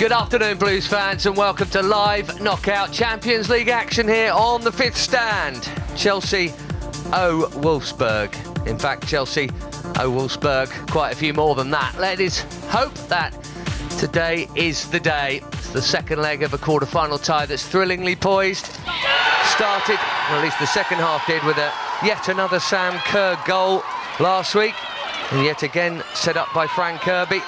Good afternoon, Blues fans, and welcome to live knockout Champions League action here on the fifth stand. Chelsea 0 Wolfsburg. In fact, Chelsea 0 Wolfsburg, quite a few more than that. Let us hope that today is the day. It's the second leg of a quarter-final tie that's thrillingly poised. Started, or at least the second half did, with yet another Sam Kerr goal last week, and yet again set up by Fran Kirby.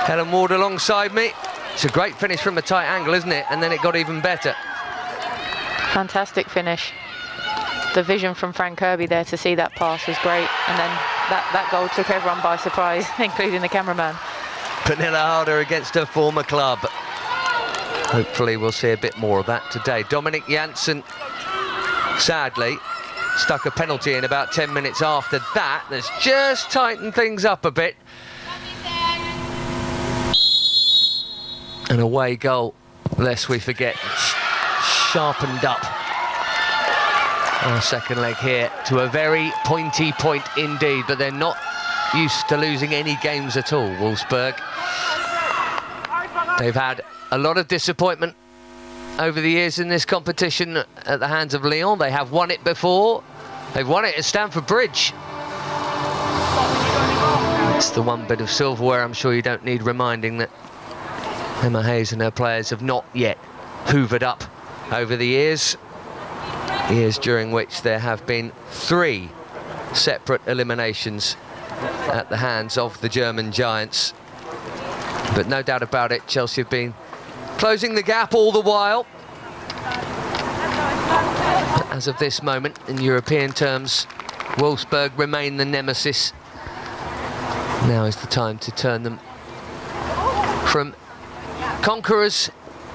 Helen Ward alongside me. It's a great finish from a tight angle, isn't it? And then it got even better. Fantastic finish. The vision from Fran Kirby there to see that pass was great. And then that goal took everyone by surprise, including the cameraman. Pernille Harder against her former club. Hopefully we'll see a bit more of that today. Dominic Janssen, sadly, stuck a penalty in about 10 minutes after that. That's just tightened things up a bit. An away goal, lest we forget, sharpened up our second leg here to a very pointy point indeed, but they're not used to losing any games at all, Wolfsburg. They've had a lot of disappointment over the years in this competition at the hands of Lyon. They have won it before. They've won it at Stamford Bridge. It's the one bit of silverware I'm sure you don't need reminding that Emma Hayes and her players have not yet hoovered up over the years during which there have been 3 separate eliminations at the hands of the German giants. But no doubt about it, Chelsea have been closing the gap all the while. As of this moment, in European terms, Wolfsburg remain the nemesis. Now is the time to turn them from conquerors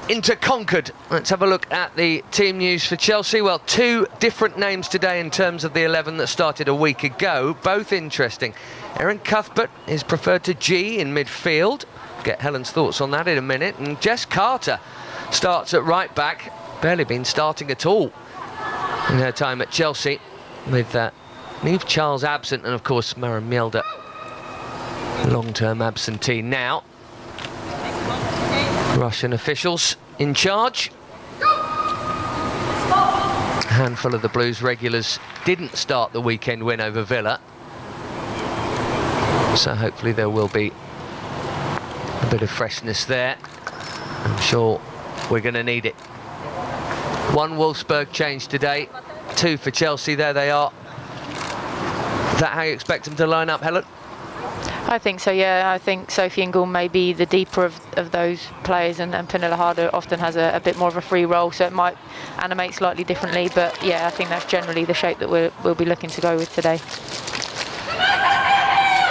into conquered. Let's have a look at the team news for Chelsea. Well, 2 different names today in terms of the 11 that started a week ago, both interesting. Erin Cuthbert is preferred to G in midfield. Get Helen's thoughts on that in a minute. And Jess Carter starts at right back, barely been starting at all in her time at Chelsea, with Niamh Charles absent, and of course Maren Mjelde long-term absentee now. Russian officials in charge. A handful of the Blues regulars didn't start the weekend win over Villa, so hopefully there will be a bit of freshness there. I'm sure we're going to need it. 1 Wolfsburg change today, 2 for Chelsea. There they are. Is that how you expect them to line up, Helen? I think so, yeah. I think Sophie Ingle may be the deeper of those players, and Pernille Harder often has a bit more of a free role, so it might animate slightly differently. But yeah, I think that's generally the shape that we'll be looking to go with today.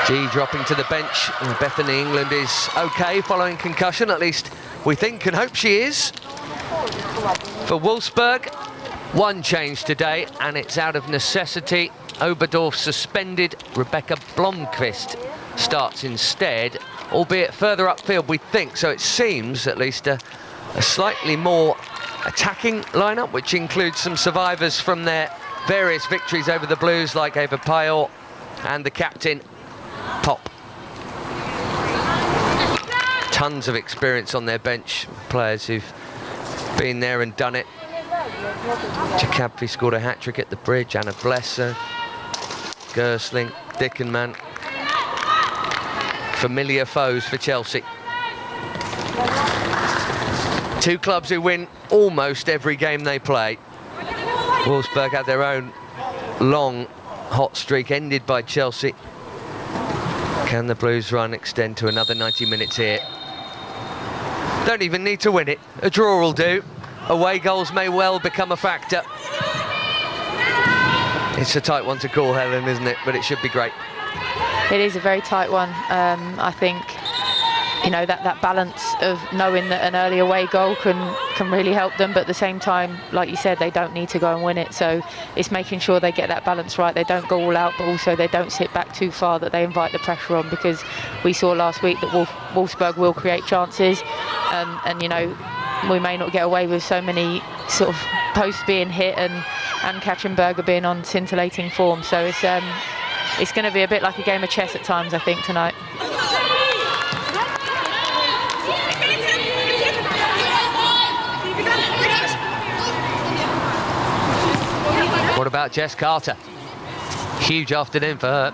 G dropping to the bench, and Bethany England is okay following concussion, at least we think and hope she is. For Wolfsburg, 1 change today, and it's out of necessity. Oberdorf suspended. Rebecca Blomqvist starts instead, albeit further upfield, we think. So it seems, at least, a slightly more attacking lineup, which includes some survivors from their various victories over the Blues, like Eva Pajor and the captain, Pop. Tons of experience on their bench, players who've been there and done it. Jakabvi scored a hat-trick at the Bridge, Anna Blesser, Gersling, Dickenman. Familiar foes for Chelsea. 2 clubs who win almost every game they play. Wolfsburg had their own long hot streak ended by Chelsea. Can the Blues run extend to another 90 minutes here? Don't even need to win it. A draw will do. Away goals may well become a factor. It's a tight one to call, Helen, isn't it? But it should be great. It is a very tight one. I think, you know, that balance of knowing that an early away goal can really help them, but at the same time, like you said, they don't need to go and win it. So it's making sure they get that balance right. They don't go all out, but also they don't sit back too far, that they invite the pressure on, because we saw last week that Wolfsburg will create chances, and you know, we may not get away with so many sort of posts being hit and Katzenberger being on scintillating form. So it's going to be a bit like a game of chess at times, I think, tonight. What about Jess Carter? Huge afternoon for her.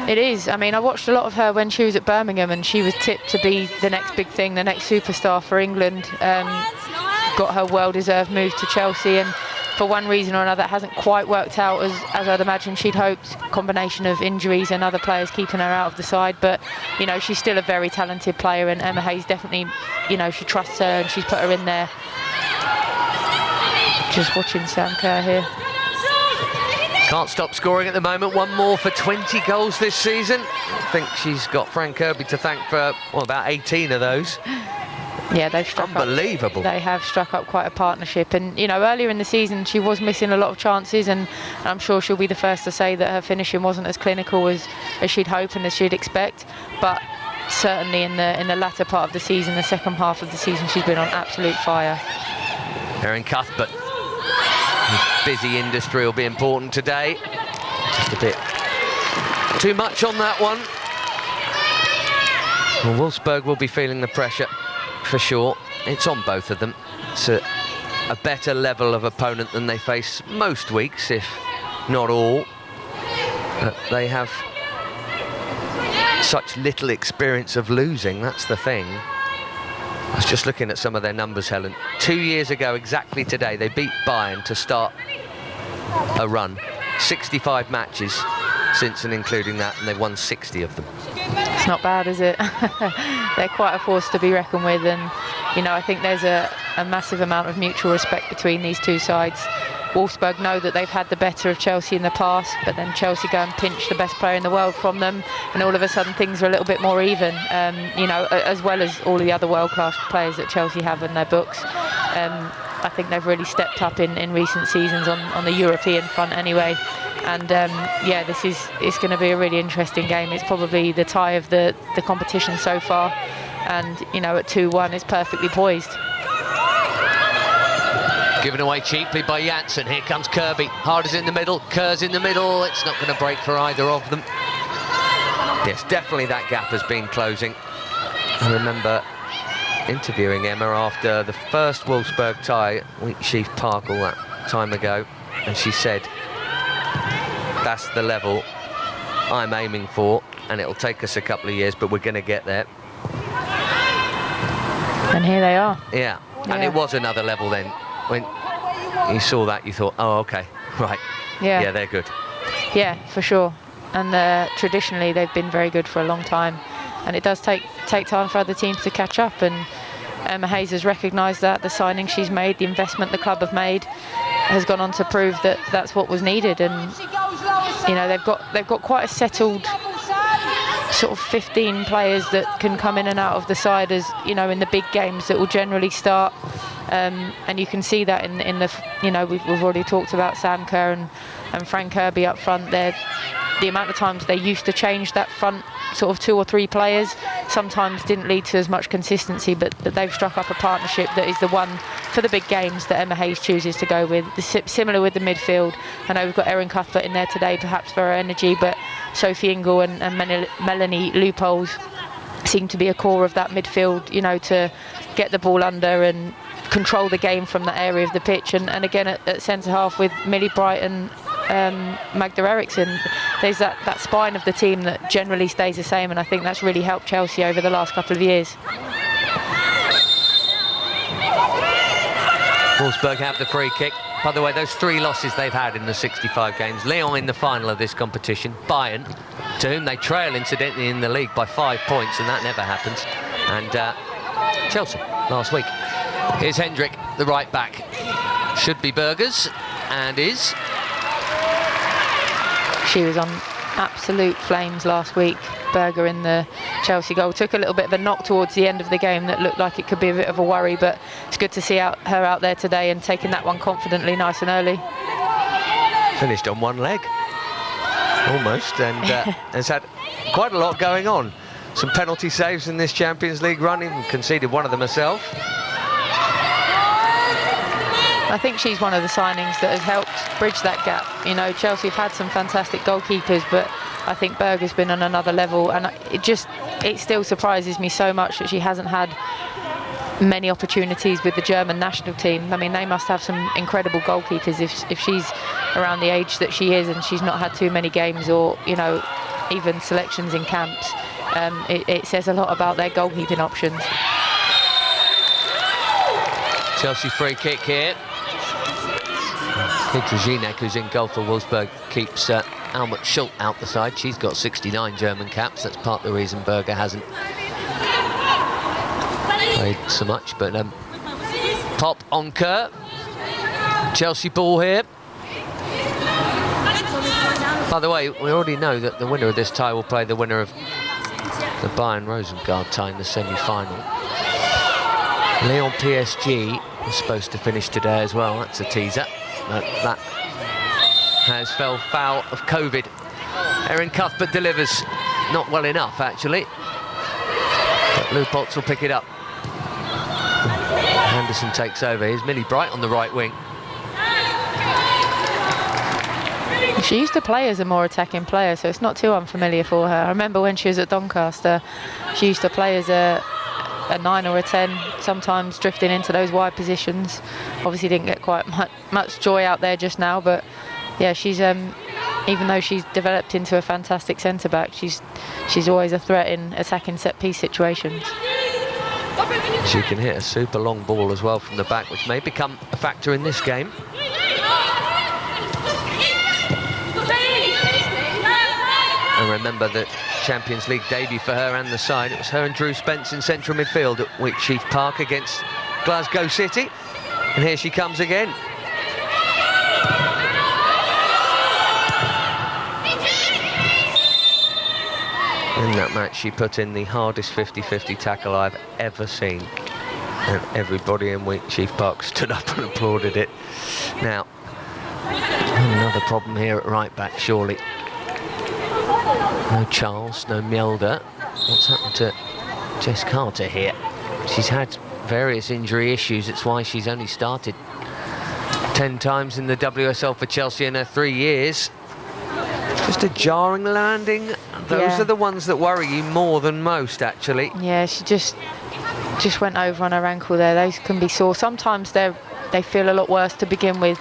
It is. I mean, I watched a lot of her when she was at Birmingham, and she was tipped to be the next big thing, the next superstar for England. Got her well-deserved move to Chelsea, and for one reason or another, it hasn't quite worked out as I'd imagine she'd hoped. Combination of injuries and other players keeping her out of the side, but you know, she's still a very talented player, and Emma Hayes definitely, you know, she trusts her and she's put her in there. Just watching Sam Kerr here. Can't stop scoring at the moment. One more for 20 goals this season. I think she's got Fran Kirby to thank for, well, about 18 of those. Yeah, they've struck unbelievable. They have struck up quite a partnership, and you know, earlier in the season she was missing a lot of chances, and I'm sure she'll be the first to say that her finishing wasn't as clinical as she'd hope and as she'd expect. But certainly in the latter part of the season, the second half of the season, she's been on absolute fire. Erin Cuthbert. Busy industry will be important today. Just a bit too much on that one. Well, Wolfsburg will be feeling the pressure for sure. It's on both of them. It's a better level of opponent than they face most weeks, if not all. But they have such little experience of losing, that's the thing. I was just looking at some of their numbers, Helen. 2 years ago, exactly today, they beat Bayern to start a run. 65 matches since and including that, and they've won 60 of them. It's not bad, is it? They're quite a force to be reckoned with, and you know, I think there's a massive amount of mutual respect between these two sides. Wolfsburg know that they've had the better of Chelsea in the past, but then Chelsea go and pinch the best player in the world from them, and all of a sudden things are a little bit more even, you know, as well as all the other world-class players that Chelsea have in their books. I think they've really stepped up in recent seasons on the European front anyway, and yeah, it's going to be a really interesting game. It's probably the tie of the competition so far, and you know, at 2-1 it's perfectly poised. Given away cheaply by Janssen. Here comes Kirby. Harder's in the middle, Kerr's in the middle. It's not going to break for either of them. Yes, definitely that gap has been closing. I remember interviewing Emma after the first Wolfsburg tie at Wheatsheaf Park all that time ago, and she said, that's the level I'm aiming for, and it'll take us a couple of years, but we're going to get there. And here they are. Yeah, and it was another level then. When you saw that, you thought, oh, okay, right. Yeah, they're good. Yeah, for sure. And traditionally, they've been very good for a long time. And it does take time for other teams to catch up. And Emma Hayes has recognised that. The signing she's made, the investment the club have made, has gone on to prove that that's what was needed. And you know, they've got quite a settled sort of 15 players that can come in and out of the side, as you know, in the big games that will generally start. And you can see that in the, you know, we've already talked about Sam Kerr and Fran Kirby up front. The amount of times they used to change that front sort of 2 or 3 players sometimes didn't lead to as much consistency, but they've struck up a partnership that is the one for the big games that Emma Hayes chooses to go with. Similar with the midfield. I know we've got Erin Cuthbert in there today, perhaps for her energy, but Sophie Ingle and Melanie Leupolz seem to be a core of that midfield, you know, to get the ball under and control the game from that area of the pitch. And again at centre half with Millie Bright and Magda Eriksson, there's that spine of the team that generally stays the same, and I think that's really helped Chelsea over the last couple of years. Wolfsburg have the free kick. By the way, those 3 losses they've had in the 65 games. Lyon in the final of this competition, Bayern, to whom they trail incidentally in the league by 5 points, and that never happens, and Chelsea last week. Here's Hendrick, the right back. Should be Burgers, and is. She was on absolute flames last week. Berger in the Chelsea goal. Took a little bit of a knock towards the end of the game that looked like it could be a bit of a worry, but it's good to see her out there today and taking that one confidently, nice and early. Finished on one leg, almost, and has had quite a lot going on. Some penalty saves in this Champions League run, even conceded one of them herself. I think she's one of the signings that has helped bridge that gap. You know, Chelsea have had some fantastic goalkeepers, but I think Berger's been on another level, and it still surprises me so much that she hasn't had many opportunities with the German national team. I mean, they must have some incredible goalkeepers if she's around the age that she is, and she's not had too many games or, you know, even selections in camps. It says a lot about their goalkeeping options. Chelsea free kick here. Peter Osgood, who's in goal for Wolfsburg, keeps Almut Schult out the side. She's got 69 German caps. That's part of the reason Berger hasn't played so much. But pop on Kerr. Chelsea ball here. By the way, we already know that the winner of this tie will play the winner of the Bayern-Rosengard tie in the semi-final. Lyon PSG was supposed to finish today as well. That's a teaser. But that has fell foul of COVID. Erin Cuthbert delivers. Not well enough, actually. But Lou Potts will pick it up. Henderson takes over. Here's Millie Bright on the right wing. She used to play as a more attacking player, so it's not too unfamiliar for her. I remember when she was at Doncaster, she used to play as a 9 or a 10, sometimes drifting into those wide positions. Obviously didn't get quite much joy out there just now, but yeah, she's even though she's developed into a fantastic centre-back, she's always a threat in attacking set-piece situations. She can hit a super long ball as well from the back, which may become a factor in this game. And remember that Champions League debut for her and the side. It was her and Drew Spence in central midfield at Wheatsheaf Park against Glasgow City. And here she comes again. In that match, she put in the hardest 50-50 tackle I've ever seen. And everybody in Wheatsheaf Park stood up and applauded it. Now, another problem here at right back, surely. No Charles, no Mjelde. What's happened to Jess Carter here? She's had various injury issues. It's why she's only started 10 times in the WSL for Chelsea in her 3 years. Just a jarring landing. Those are the ones that worry you more than most, actually. Yeah, she just went over on her ankle there. Those can be sore. Sometimes they feel a lot worse to begin with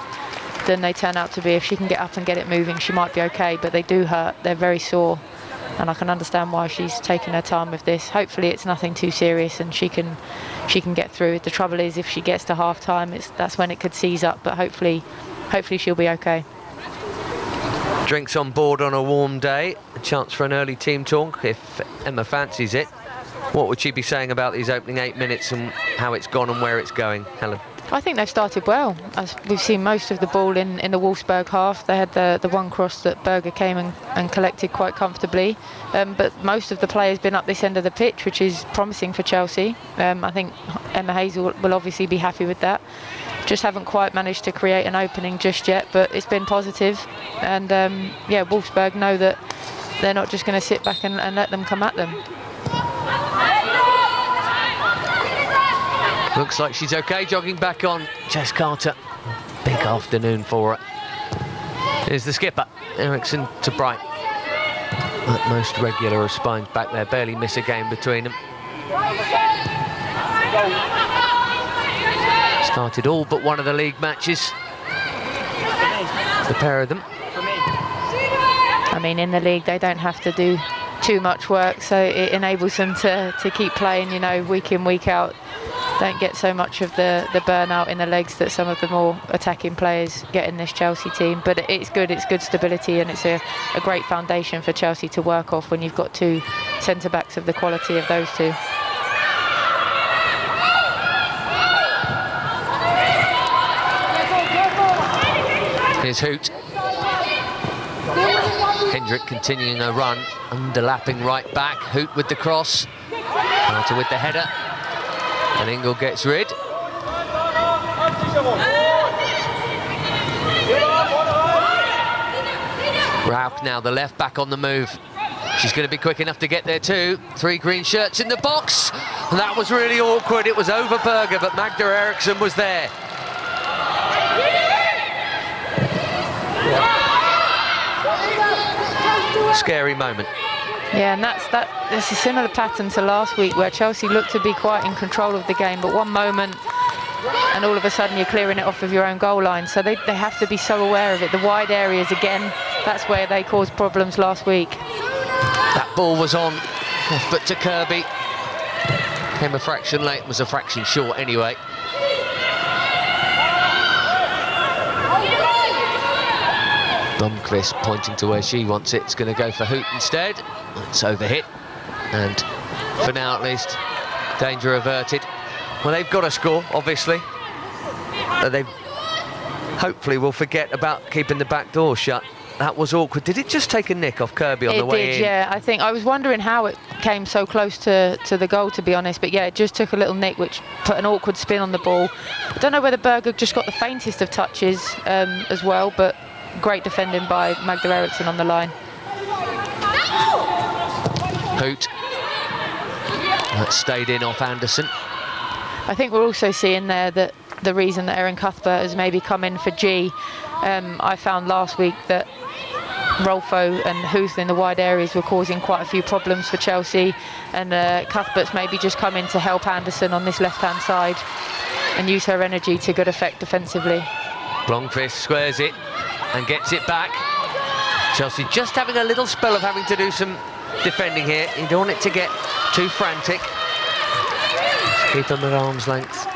than they turn out to be. If she can get up and get it moving, she might be okay, but they do hurt. They're very sore, and I can understand why she's taking her time with this. Hopefully it's nothing too serious and she can get through it. The trouble is, if she gets to half-time, that's when it could seize up, but hopefully she'll be okay. Drinks on board on a warm day. A chance for an early team talk if Emma fancies it. What would she be saying about these opening 8 minutes and how it's gone and where it's going, Helen? I think they've started well. As we've seen most of the ball in the Wolfsburg half. They had the one cross that Berger came and collected quite comfortably. But most of the play has been up this end of the pitch, which is promising for Chelsea. I think Emma Hayes will obviously be happy with that. Just haven't quite managed to create an opening just yet, but it's been positive. And yeah, Wolfsburg know that they're not just going to sit back and let them come at them. Looks like she's okay, jogging back on. Jess Carter, big afternoon for her. Here's the skipper, Eriksson to Bright. At most regular of spines back there, barely miss a game between them. Started all but one of the league matches, the pair of them. I mean, in the league they don't have to do too much work, so it enables them to keep playing, you know, week in, week out. Don't get so much of the burnout in the legs that some of the more attacking players get in this Chelsea team. But it's good stability, and it's a great foundation for Chelsea to work off when you've got two centre-backs of the quality of those two. Here's Hoot. Hendrick continuing a run, underlapping right back. Hoot with the cross. Carter with the header. And Ingle gets rid. Rauch now, the left back on the move. She's going to be quick enough to get there too. 3 green shirts in the box. And that was really awkward. It was over Berger, but Magda Eriksson was there. Scary moment. Yeah, and that's a similar pattern to last week, where Chelsea looked to be quite in control of the game, but one moment and all of a sudden you're clearing it off of your own goal line. So they have to be so aware of it. The wide areas, again, that's where they caused problems last week. That ball was on, but to Kirby. Came a fraction late, was a fraction short anyway. Blomqvist pointing to where she wants it. It's going to go for Hoot instead. It's overhit. And for now at least, danger averted. Well, they've got to score, obviously. They hopefully will forget about keeping the back door shut. That was awkward. Did it just take a nick off Kirby on the way in? It did, yeah. I think I was wondering how it came so close to the goal, to be honest. But yeah, it just took a little nick, which put an awkward spin on the ball. I don't know whether Berger just got the faintest of touches as well, but great defending by Magda Eriksson on the line. Hoot. That stayed in off Anderson. I think we're also seeing there that the reason that Erin Cuthbert has maybe come in for G. I found last week that Rolfo and Huth in the wide areas were causing quite a few problems for Chelsea, and Cuthbert's maybe just come in to help Anderson on this left-hand side and use her energy to good effect defensively. Blomqvist squares it and gets it back. Chelsea just having a little spell of having to do some defending here. You don't want it to get too frantic. Just keep them at arm's length.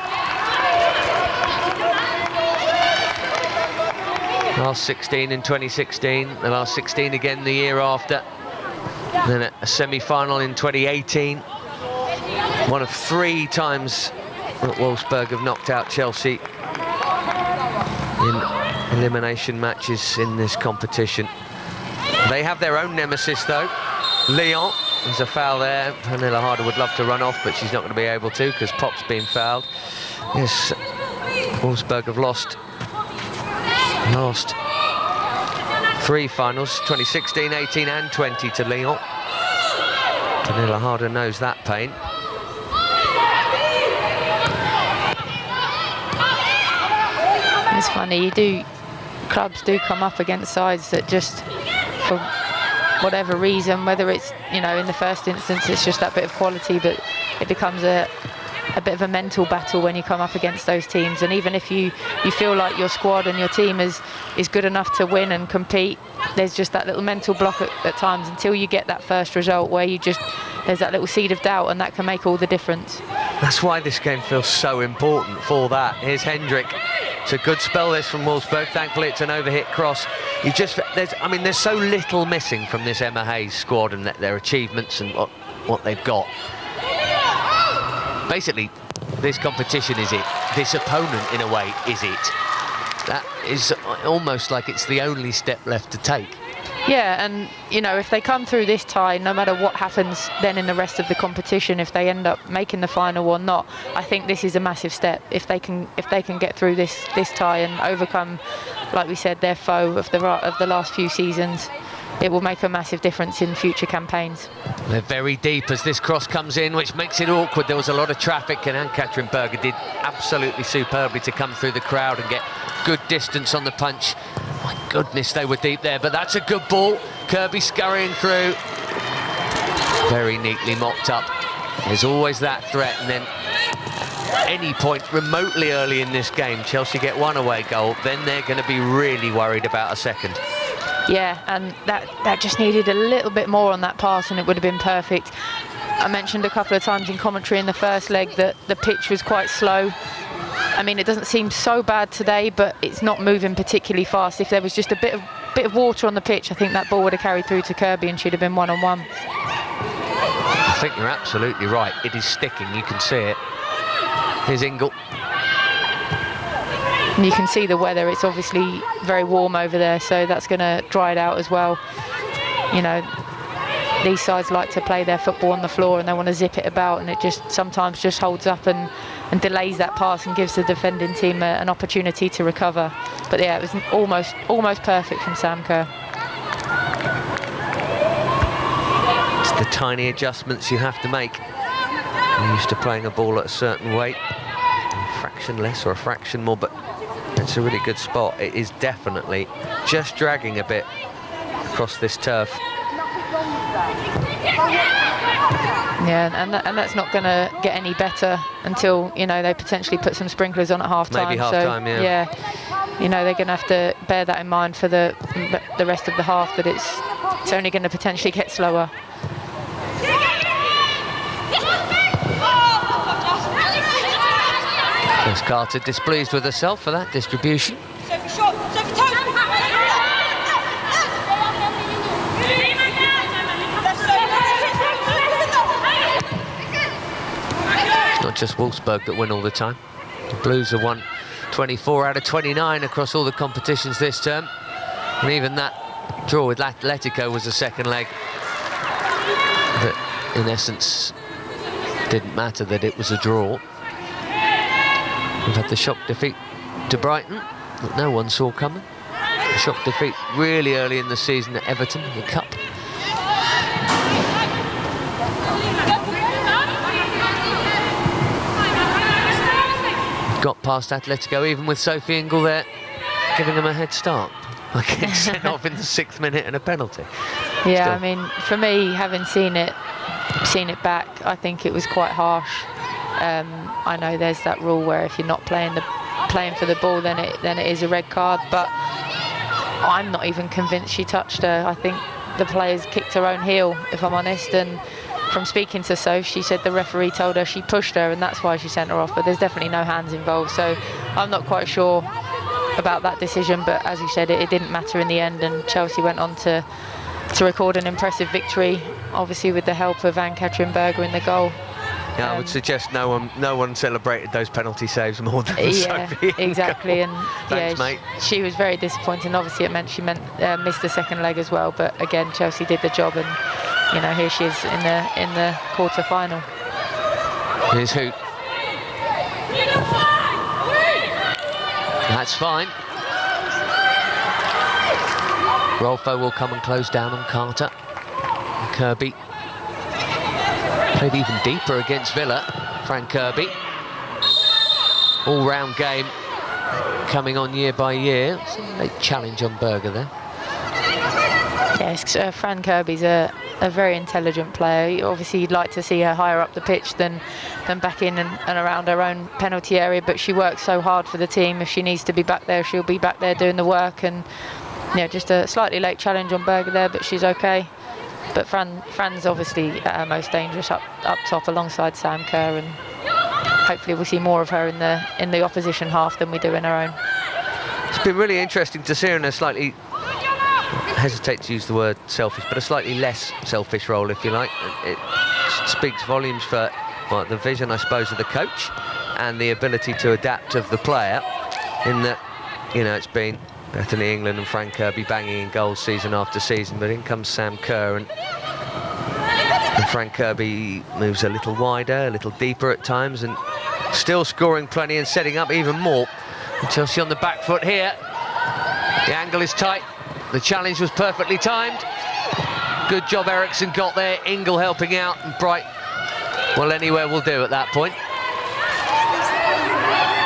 Last 16 in 2016, the last 16 again the year after. Then a semi-final in 2018. One of 3 times that Wolfsburg have knocked out Chelsea in elimination matches in this competition. They have their own nemesis though. Lyon, there's a foul there. Pernille Harder would love to run off, but she's not going to be able to because Pop's been fouled. Yes, Wolfsburg have lost 3 finals, 2016, 18 and 20 to Lyon. Pernille Harder knows that pain. It's funny, clubs do come up against sides that just, for whatever reason, whether it's, you know, in the first instance it's just that bit of quality, but it becomes a bit of a mental battle when you come up against those teams. And even if you feel like your squad and your team is good enough to win and compete, there's just that little mental block at times until you get that first result where there's that little seed of doubt, and that can make all the difference. That's why this game feels so important for that. Here's Hendrick. It's a good spell this from Wolfsburg. Thankfully it's an overhit cross. There's so little missing from this Emma Hayes squad and their achievements and what they've got. Basically, this competition is it. This opponent, in a way, is it. That is almost like it's the only step left to take. Yeah, and you know, if they come through this tie, no matter what happens then in the rest of the competition, if they end up making the final or not, I think this is a massive step. If they can get through this tie and overcome, like we said, their foe of the last few seasons, it will make a massive difference in future campaigns. They're very deep as this cross comes in, which makes it awkward. There was a lot of traffic, and Ann-Katrin Berger did absolutely superbly to come through the crowd and get good distance on the punch. My goodness, they were deep there, but that's a good ball. Kirby scurrying through. Very neatly mopped up. There's always that threat, and then any point remotely early in this game, Chelsea get one away goal, then they're going to be really worried about a second. Yeah, and that just needed a little bit more on that pass and it would have been perfect. I mentioned a couple of times in commentary in the first leg that the pitch was quite slow. I mean, it doesn't seem so bad today, but it's not moving particularly fast. If there was just a bit of water on the pitch, I think that ball would have carried through to Kirby and she'd have been one-on-one. I think you're absolutely right. It is sticking, you can see it. Here's Ingle. And you can see the weather, it's obviously very warm over there, so that's going to dry it out as well. You know, these sides like to play their football on the floor and they want to zip it about, and it just sometimes just holds up and delays that pass and gives the defending team an opportunity to recover. But yeah, it was almost perfect from Sam Kerr. It's the tiny adjustments you have to make. You're used to playing a ball at a certain weight, a fraction less or a fraction more, but it's a really good spot. It is definitely just dragging a bit across this turf. Yeah, and that's not going to get any better until, you know, they potentially put some sprinklers on at half-time. Maybe half-time, so, yeah. You know, they're going to have to bear that in mind for the rest of the half, that it's only going to potentially get slower. Chris Carter displeased with herself for that distribution. It's not just Wolfsburg that win all the time. The Blues have won 24 out of 29 across all the competitions this term. And even that draw with Atletico was a second leg that, in essence, didn't matter that it was a draw. We've had the shock defeat to Brighton that no one saw coming. The shock defeat really early in the season at Everton in the Cup. Got past Atletico even with Sophie Ingle there, giving them a head start. Like getting sent off in the 6th minute and a penalty. Yeah, Still. I mean, for me, having seen it back, I think it was quite harsh. I know there's that rule where if you're not playing for the ball, then it is a red card. But I'm not even convinced she touched her. I think the players kicked her own heel, if I'm honest. And from speaking to Soph, she said the referee told her she pushed her, and that's why she sent her off. But there's definitely no hands involved, so I'm not quite sure about that decision. But as you said, it didn't matter in the end, and Chelsea went on to record an impressive victory, obviously with the help of Ann-Katrin Berger in the goal. Yeah, I would suggest no one celebrated those penalty saves more than Sophie. Exactly, and thanks, mate. She was very disappointed. Obviously, it meant she missed the second leg as well. But again, Chelsea did the job, and you know, here she is in the quarter-final. Here's Hoot. That's fine. Rolfo will come and close down on Carter. And Kirby played even deeper against Villa. Fran Kirby. All-round game coming on year by year. A challenge on Berger there. Yes, Fran Kirby's a very intelligent player. Obviously, you'd like to see her higher up the pitch than back in and around her own penalty area, but she works so hard for the team. If she needs to be back there, she'll be back there doing the work. And yeah, just a slightly late challenge on Berger there, but she's okay. But Fran's obviously at her most dangerous up top alongside Sam Kerr, and hopefully we'll see more of her in the opposition half than we do in our own. It's been really interesting to see her in a slightly, I hesitate to use the word selfish, but a slightly less selfish role, if you like. It speaks volumes for the vision, I suppose, of the coach and the ability to adapt of the player, in that, you know, it's been Bethany England and Fran Kirby banging in goals season after season, but in comes Sam Kerr, and Fran Kirby moves a little wider, a little deeper at times, and still scoring plenty and setting up even more. And Chelsea on the back foot here. The angle is tight. The challenge was perfectly timed. Good job Eriksson got there. Ingle helping out, and Bright, well, anywhere will do at that point.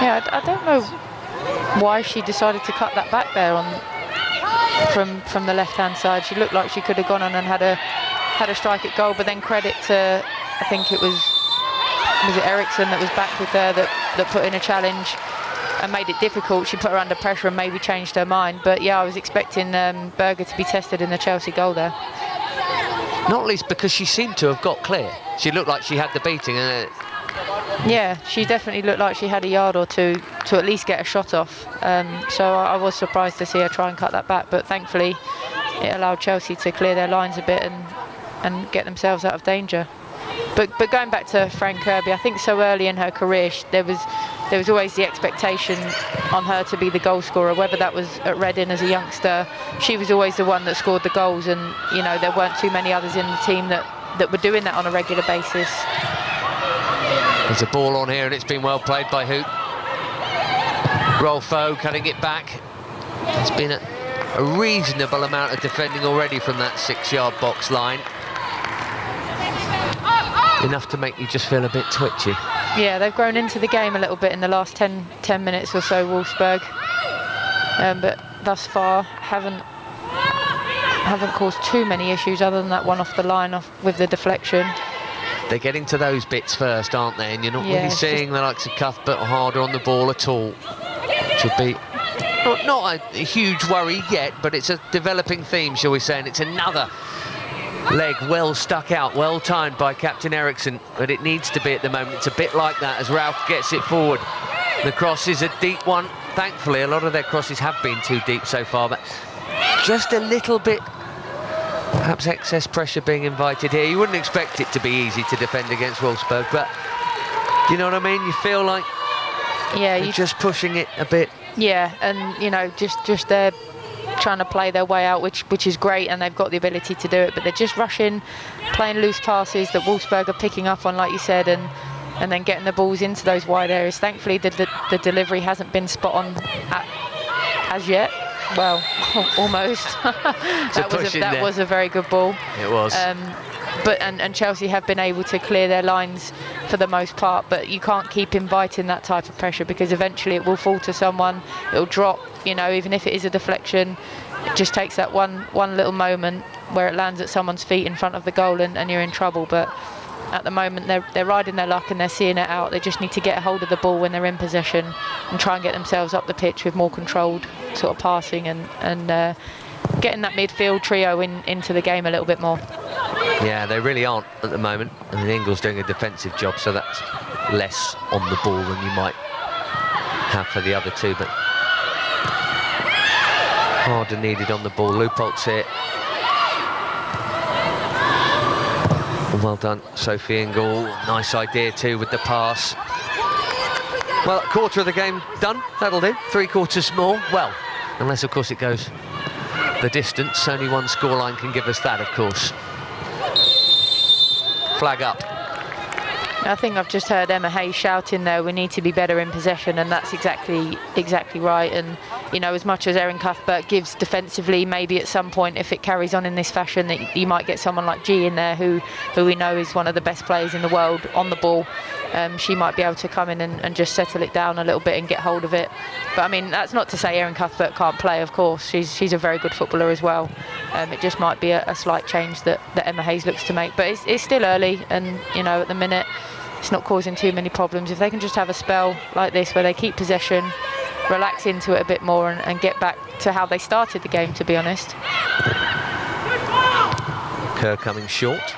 Yeah, I don't know why she decided to cut that back there from the left-hand side. She looked like she could have gone on and had a strike at goal, but then credit to, I think it was it Eriksson that was back with her that put in a challenge and made it difficult. She put her under pressure and maybe changed her mind. But yeah, I was expecting Berger to be tested in the Chelsea goal there. Not least because she seemed to have got clear. She looked like she had the beating. Yeah, she definitely looked like she had a yard or two to at least get a shot off. So I was surprised to see her try and cut that back, but thankfully it allowed Chelsea to clear their lines a bit and get themselves out of danger. But going back to Fran Kirby, I think so early in her career there was always the expectation on her to be the goal scorer, whether that was at Reading as a youngster. She was always the one that scored the goals, and you know, there weren't too many others in the team that were doing that on a regular basis. There's a ball on here, and it's been well played by Hoot. Rolfo cutting it back. It's been a reasonable amount of defending already from that 6-yard box line. Enough to make you just feel a bit twitchy. Yeah, they've grown into the game a little bit in the last 10 minutes or so, Wolfsburg. But thus far haven't caused too many issues other than that one off the line with the deflection. they're getting to those bits first, aren't they? And you're not Yeah, really seeing the likes of Cuthbert or Harder on the ball at all. Should be not a huge worry yet, but it's a developing theme, shall we say, and it's another leg well stuck out, well timed by Captain Eriksson, but it needs to be at the moment. It's a bit like that as Ralph gets it forward. The cross is a deep one. Thankfully, a lot of their crosses have been too deep so far, but just a little bit, perhaps excess pressure being invited here. You wouldn't expect it to be easy to defend against Wolfsburg, but do you know what I mean? You feel like you're just pushing it a bit. Yeah, and you know, just they're trying to play their way out, which is great, and they've got the ability to do it, but they're just rushing, playing loose passes that Wolfsburg are picking up on, like you said, and then getting the balls into those wide areas. Thankfully, the delivery hasn't been spot on as yet. Well, almost. that was a very good ball. It was. But Chelsea have been able to clear their lines for the most part, but you can't keep inviting that type of pressure, because eventually it will fall to someone, it'll drop, you know, even if it is a deflection. It just takes that one little moment where it lands at someone's feet in front of the goal, and you're in trouble. But at the moment they're riding their luck and they're seeing it out. They just need to get a hold of the ball when they're in possession and try and get themselves up the pitch with more controlled sort of passing and getting that midfield trio into the game a little bit more. Yeah, they really aren't at the moment. I mean, Ingles doing a defensive job, so that's less on the ball than you might have for the other two, but Harder needed on the ball. Leupolt's here. Well done, Sophie Ingle. Nice idea too with the pass. Well, a quarter of the game done. That'll do. 3/4 more. Well, unless of course it goes the distance. Only one scoreline can give us that, of course. Flag up. I think I've just heard Emma Hayes shouting there, we need to be better in possession, and that's exactly right. And you know, as much as Erin Cuthbert gives defensively, maybe at some point, if it carries on in this fashion, that you might get someone like G in there who we know is one of the best players in the world on the ball. She might be able to come in and just settle it down a little bit and get hold of it. But I mean, that's not to say Erin Cuthbert can't play, of course. She's a very good footballer as well. It just might be a slight change that Emma Hayes looks to make. But it's still early, and you know, at the minute, it's not causing too many problems. If they can just have a spell like this where they keep possession, relax into it a bit more and get back to how they started the game, to be honest. Kerr coming short.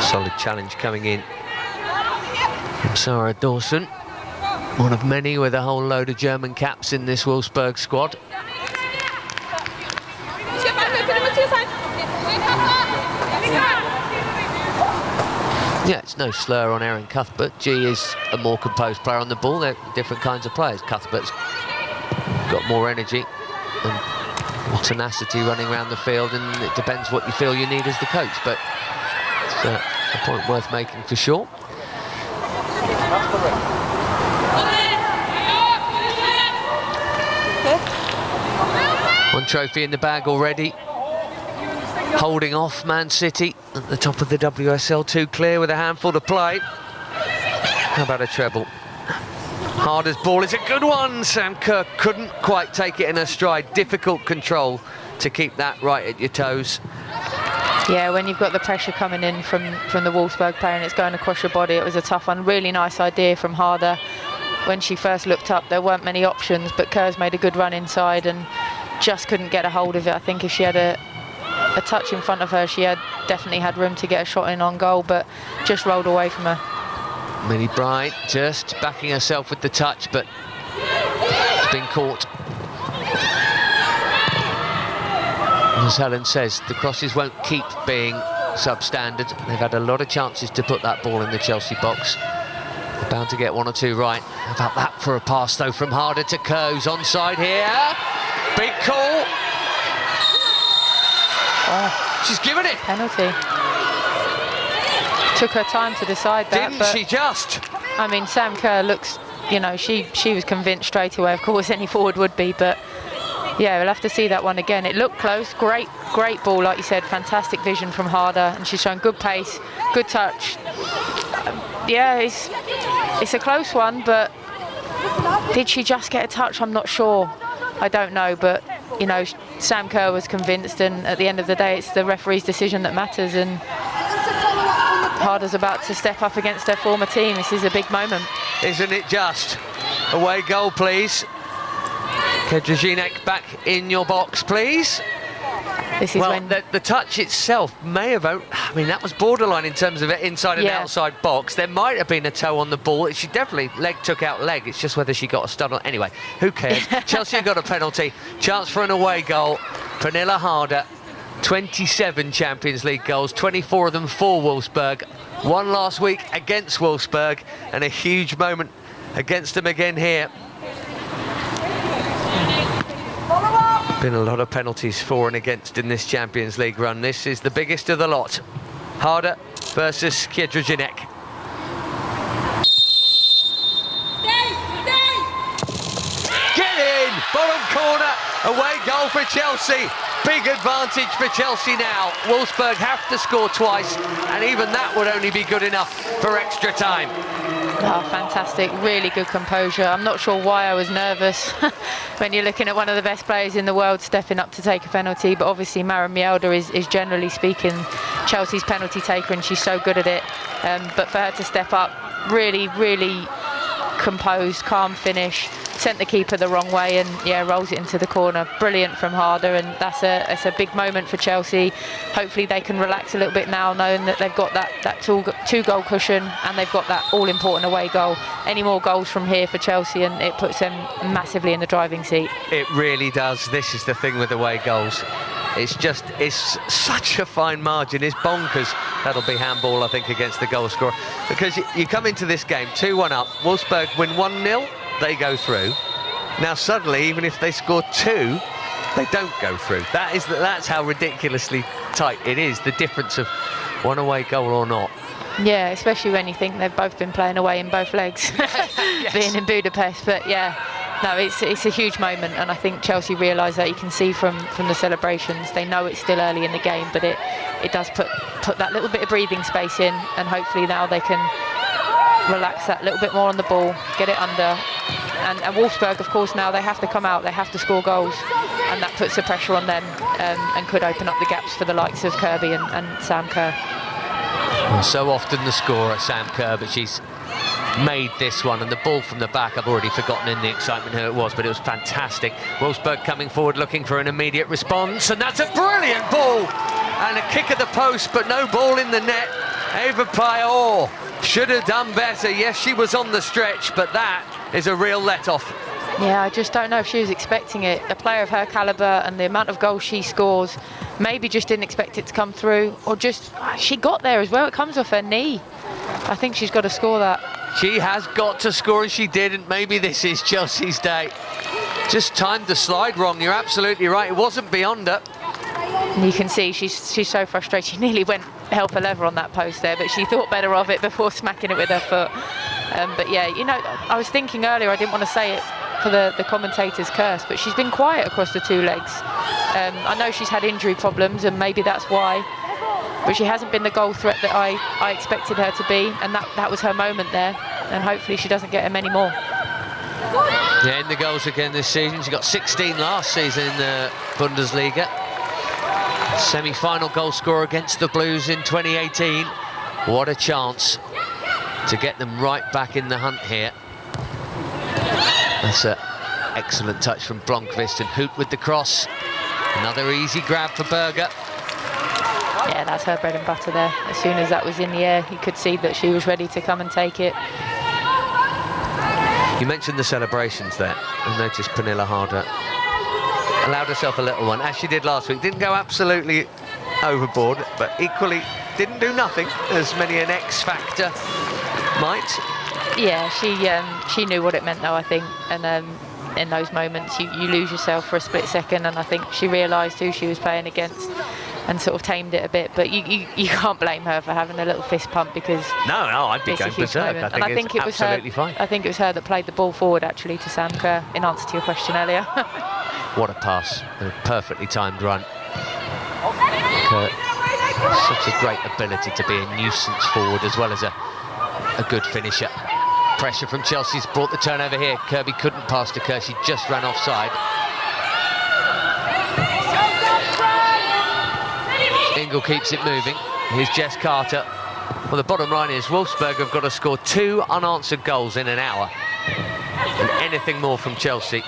Solid challenge coming in from Sarah Dawson, one of many with a whole load of German caps in this Wolfsburg squad. Yeah, it's no slur on Erin Cuthbert. G is a more composed player on the ball. They're different kinds of players. Cuthbert's got more energy and more tenacity running around the field, and it depends what you feel you need as the coach, but it's a point worth making for sure. One trophy in the bag already. Holding off Man City at the top of the WSL, 2 clear with a handful to play. How about a treble? Harder's ball is a good one. Sam Kerr couldn't quite take it in her stride. Difficult control to keep that right at your toes. Yeah, when you've got the pressure coming in from the Wolfsburg player and it's going across your body, it was a tough one. Really nice idea from Harder. When she first looked up, there weren't many options, but Kerr's made a good run inside and just couldn't get a hold of it. I think if she had a touch in front of her, she definitely had room to get a shot in on goal, but just rolled away from her. Millie Bright just backing herself with the touch, but it's been caught. As Helen says, the crosses won't keep being substandard. They've had a lot of chances to put that ball in the Chelsea box. They're bound to get 1 or 2 right. How about that for a pass, though, from Harder to Kerr, who's onside here. Big call. Oh, she's given it. Penalty. Took her time to decide that. Didn't she just? I mean, Sam Kerr looks, you know, she was convinced straight away. Of course, any forward would be, but yeah, we'll have to see that one again. It looked close. Great ball, like you said. Fantastic vision from Harder, and she's shown good pace, good touch. Yeah, it's a close one, but did she just get a touch? I'm not sure. I don't know, but you know, Sam Kerr was convinced, and at the end of the day, it's the referee's decision that matters. And Harder's about to step up against her former team. This is a big moment. Isn't it just? Away goal, please. Kerr back in your box, please. This is when the touch itself may have, I mean, that was borderline in terms of it inside and outside box. There might have been a toe on the ball. She definitely took out leg. It's just whether she got a stud on. Anyway, who cares? Chelsea got a penalty. Chance for an away goal. Pernille Harder, 27 Champions League goals, 24 of them for Wolfsburg. One last week against Wolfsburg, and a huge moment against them again here. Been a lot of penalties for and against in this Champions League run. This is the biggest of the lot. Harder versus Didier Drogba. Get in! Bottom corner, away goal for Chelsea. Big advantage for Chelsea now. Wolfsburg have to score twice, and even that would only be good enough for extra time. Oh, fantastic, really good composure. I'm not sure why I was nervous when you're looking at one of the best players in the world stepping up to take a penalty, but obviously Maren Mjelde is generally speaking Chelsea's penalty taker, and she's so good at it. But for her to step up, really, really composed, calm finish, sent the keeper the wrong way, and yeah, rolls it into the corner. Brilliant from Harder, and that's a big moment for Chelsea. Hopefully they can relax a little bit now, knowing that they've got that two-goal cushion, and they've got that all-important away goal. Any more goals from here for Chelsea, and it puts them massively in the driving seat. It really does. This is the thing with away goals. It's such a fine margin. It's bonkers. That'll be handball, I think, against the goal scorer. Because you come into this game 2-1 up, Wolfsburg win 1-0, they go through. Now suddenly, even if they score 2, they don't go through. That's how ridiculously tight it is, the difference of one away goal or not. Yeah, especially when you think they've both been playing away in both legs, yes. Being in Budapest. But yeah, no, it's a huge moment, and I think Chelsea realise that. You can see from the celebrations. They know it's still early in the game, but it does put that little bit of breathing space in, and hopefully now they can relax that little bit more on the ball, get it under. And Wolfsburg, of course, now they have to come out, they have to score goals, and that puts the pressure on them, and could open up the gaps for the likes of Kirby and Sam Kerr. Well, so often the scorer, Sam Kerr, but she's made this one, and the ball from the back, I've already forgotten in the excitement who it was, but it was fantastic. Wolfsburg coming forward looking for an immediate response, and that's a brilliant ball, and a kick at the post, but no ball in the net. Eva Payor should have done better. Yes, she was on the stretch, but that is a real let-off. Yeah, I just don't know if she was expecting it. A player of her calibre and the amount of goals she scores, maybe just didn't expect it to come through, or just she got there as well. It comes off her knee. I think she's got to score that. She has got to score, and she didn't. Maybe this is Chelsea's day. Just timed the slide wrong. You're absolutely right. It wasn't beyond her. And you can see she's so frustrated. She nearly went hell for leather on that post there, but she thought better of it before smacking it with her foot. But yeah, you know, I was thinking earlier, I didn't want to say it for the commentator's curse, but she's been quiet across the two legs. I know she's had injury problems, and maybe that's why, but she hasn't been the goal threat that I expected her to be, and that was her moment there, and hopefully she doesn't get many more. Yeah, in the goals again this season. She got 16 last season in the Bundesliga. Semi-final goal scorer against the Blues in 2018. What a chance to get them right back in the hunt here. That's an excellent touch from Blomqvist, and Hoot with the cross. Another easy grab for Berger. Yeah, that's her bread and butter there. As soon as that was in the air, you could see that she was ready to come and take it. You mentioned the celebrations there. I noticed Pernille Harder allowed herself a little one, as she did last week. Didn't go absolutely overboard, but equally didn't do nothing, as many an X factor might. Yeah, she knew what it meant though, I think, and in those moments you lose yourself for a split second, and I think she realised who she was playing against and sort of tamed it a bit. But you can't blame her for having a little fist pump, because no, I'd be going berserk. I think it was absolutely fine. I think it was her that played the ball forward actually to Sam Kerr, in answer to your question earlier. What a pass, and a perfectly timed run. Kerr, such a great ability to be a nuisance forward as well as a good finisher. Pressure from Chelsea's brought the turnover here. Kirby couldn't pass to Kerr, she just ran offside. Ingle keeps it moving. Here's Jess Carter. Well, the bottom line is Wolfsburg have got to score 2 unanswered goals in an hour. And anything more from Chelsea.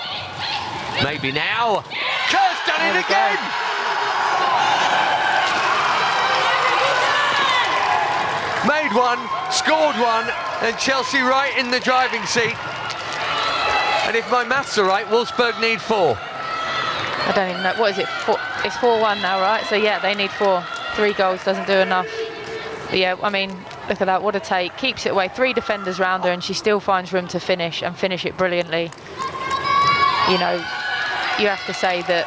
Maybe now. Kerr's done it again! Made one, scored one, and Chelsea right in the driving seat. And if my maths are right, Wolfsburg need 4. I don't even know. What is it? It's 4-1 now, right? So yeah, they need 4. 3 goals doesn't do enough. But yeah, I mean, look at that. What a take. Keeps it away. 3 defenders round her, and she still finds room to finish and finish it brilliantly. You know, you have to say that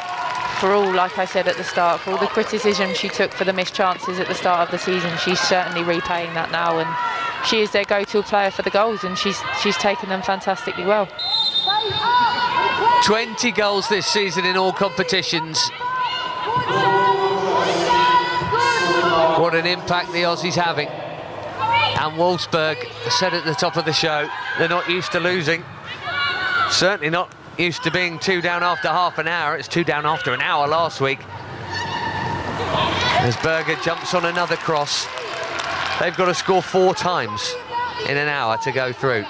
for all, like I said at the start, for all the criticism she took for the missed chances at the start of the season, she's certainly repaying that now, and she is their go-to player for the goals, and she's taken them fantastically well. 20 goals this season in all competitions. What an impact the Aussies having. And Wolfsburg, I said at the top of the show, they're not used to losing. Certainly not used to being 2 down after half an hour. It's 2 down after an hour last week. As Berger jumps on another cross. They've got to score 4 times in an hour to go through.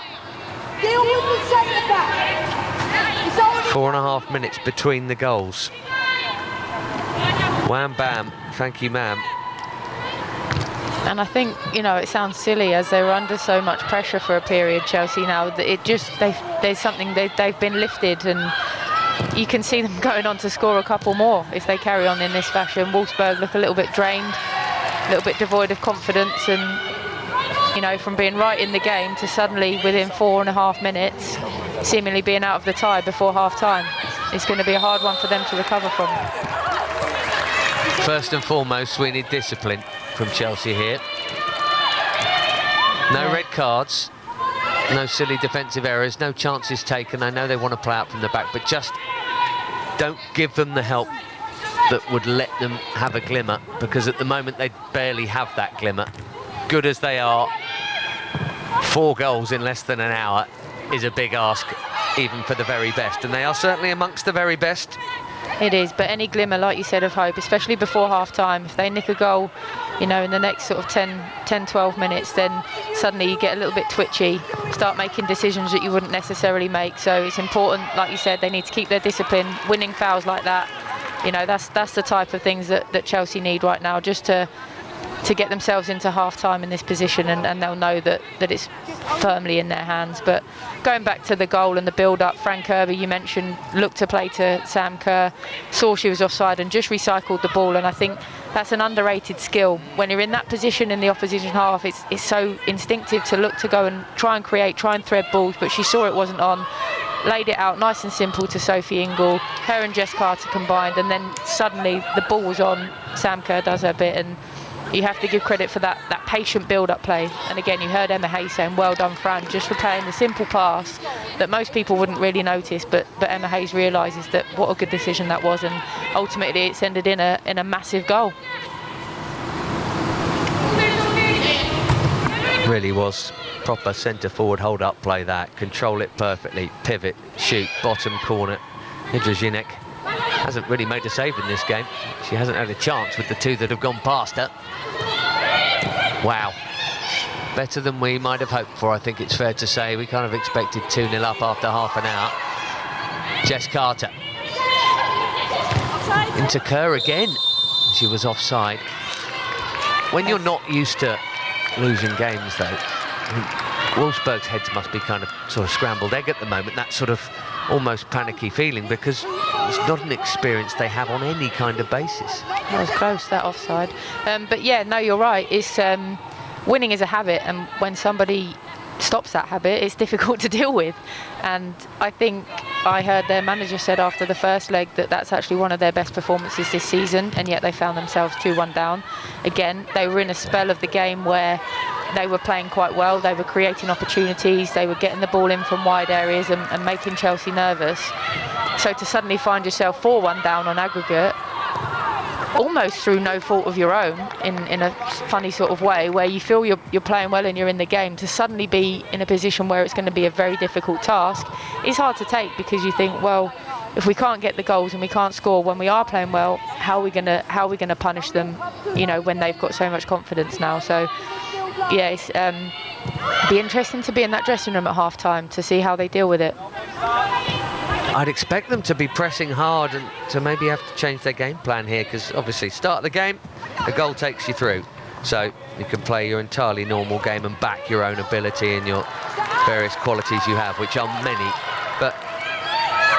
4.5 minutes between the goals. Wham bam, thank you ma'am. And I think, you know, it sounds silly as they were under so much pressure for a period, Chelsea, now that it just, there's something, they've been lifted, and you can see them going on to score a couple more if they carry on in this fashion. Wolfsburg look a little bit drained, a little bit devoid of confidence, and, you know, from being right in the game to suddenly within 4.5 minutes, seemingly being out of the tie before half-time. It's going to be a hard one for them to recover from. First and foremost, we need discipline from Chelsea here. No red cards, no silly defensive errors, no chances taken. I know they want to play out from the back, but just don't give them the help that would let them have a glimmer, because at the moment they barely have that glimmer. Good as they are, 4 goals in less than an hour is a big ask, even for the very best, and they are certainly amongst the very best. It is, but any glimmer, like you said, of hope, especially before half-time, if they nick a goal, you know, in the next sort of 10-12 minutes, then suddenly you get a little bit twitchy, start making decisions that you wouldn't necessarily make. So it's important, like you said, they need to keep their discipline. Winning fouls like that, you know, that's the type of things that Chelsea need right now, just to get themselves into half-time in this position, and they'll know that it's firmly in their hands. But going back to the goal and the build-up, Fran Kirby, you mentioned, looked to play to Sam Kerr, saw she was offside and just recycled the ball, and I think that's an underrated skill. When you're in that position in the opposition half, it's so instinctive to look to go and try and create, try and thread balls, but she saw it wasn't on, laid it out nice and simple to Sophie Ingle, her and Jess Carter combined, and then suddenly the ball was on, Sam Kerr does her bit, and you have to give credit for that patient build-up play. And again, you heard Emma Hayes saying, well done, Fran, just for playing the simple pass that most people wouldn't really notice, but Emma Hayes realises that what a good decision that was, and ultimately it's ended in a massive goal. Really was proper centre-forward hold-up play that. Control it perfectly, pivot, shoot, bottom corner. Hydra hasn't really made a save in this game. She hasn't had a chance with the 2 that have gone past her. Wow. Better than we might have hoped for, I think it's fair to say. We kind of expected 2-0 up after half an hour. Jess Carter. Into Kerr again. She was offside. When you're not used to losing games, though, I mean, Wolfsburg's heads must be kind of sort of scrambled egg at the moment, that sort of almost panicky feeling, because it's not an experience they have on any kind of basis. That was close, that offside. But yeah, no, you're right. It's winning is a habit, and when somebody stops that habit, it's difficult to deal with. And I think I heard their manager said after the first leg that that's actually one of their best performances this season, and yet they found themselves 2-1 down. Again, they were in a spell of the game where they were playing quite well, they were creating opportunities, they were getting the ball in from wide areas and making Chelsea nervous. So to suddenly find yourself 4-1 down on aggregate, almost through no fault of your own, in a funny sort of way, where you feel you're playing well and you're in the game, to suddenly be in a position where it's going to be a very difficult task, is hard to take, because you think, well, if we can't get the goals and we can't score when we are playing well, how are we gonna punish them, you know, when they've got so much confidence now? So yeah, it's be interesting to be in that dressing room at half-time to see how they deal with it. I'd expect them to be pressing hard and to maybe have to change their game plan here, because obviously start the game, a goal takes you through. So you can play your entirely normal game and back your own ability and your various qualities you have, which are many. But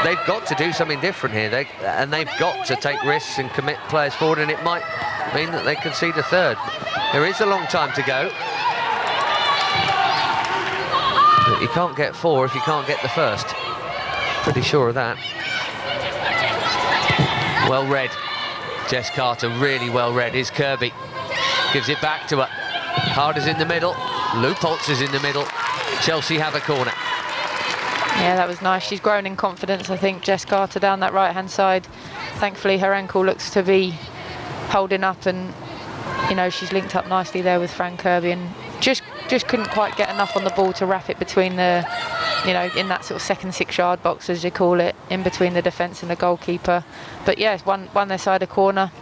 they've got to do something different here, and they've got to take risks and commit players forward, and it might mean that they concede a third. There is a long time to go. But you can't get 4 if you can't get the first. Pretty sure of that. Well read. Jess Carter, really well read. Here's Kirby. Gives it back to her. Harder's in the middle. Leupolz is in the middle. Chelsea have a corner. Yeah, that was nice. She's grown in confidence, I think, Jess Carter down that right-hand side. Thankfully, her ankle looks to be holding up, and, you know, she's linked up nicely there with Fran Kirby, and just couldn't quite get enough on the ball to wrap it between the, you know, in that sort of second 6-yard box, as you call it, in between the defence and the goalkeeper. But yeah, won their side a corner.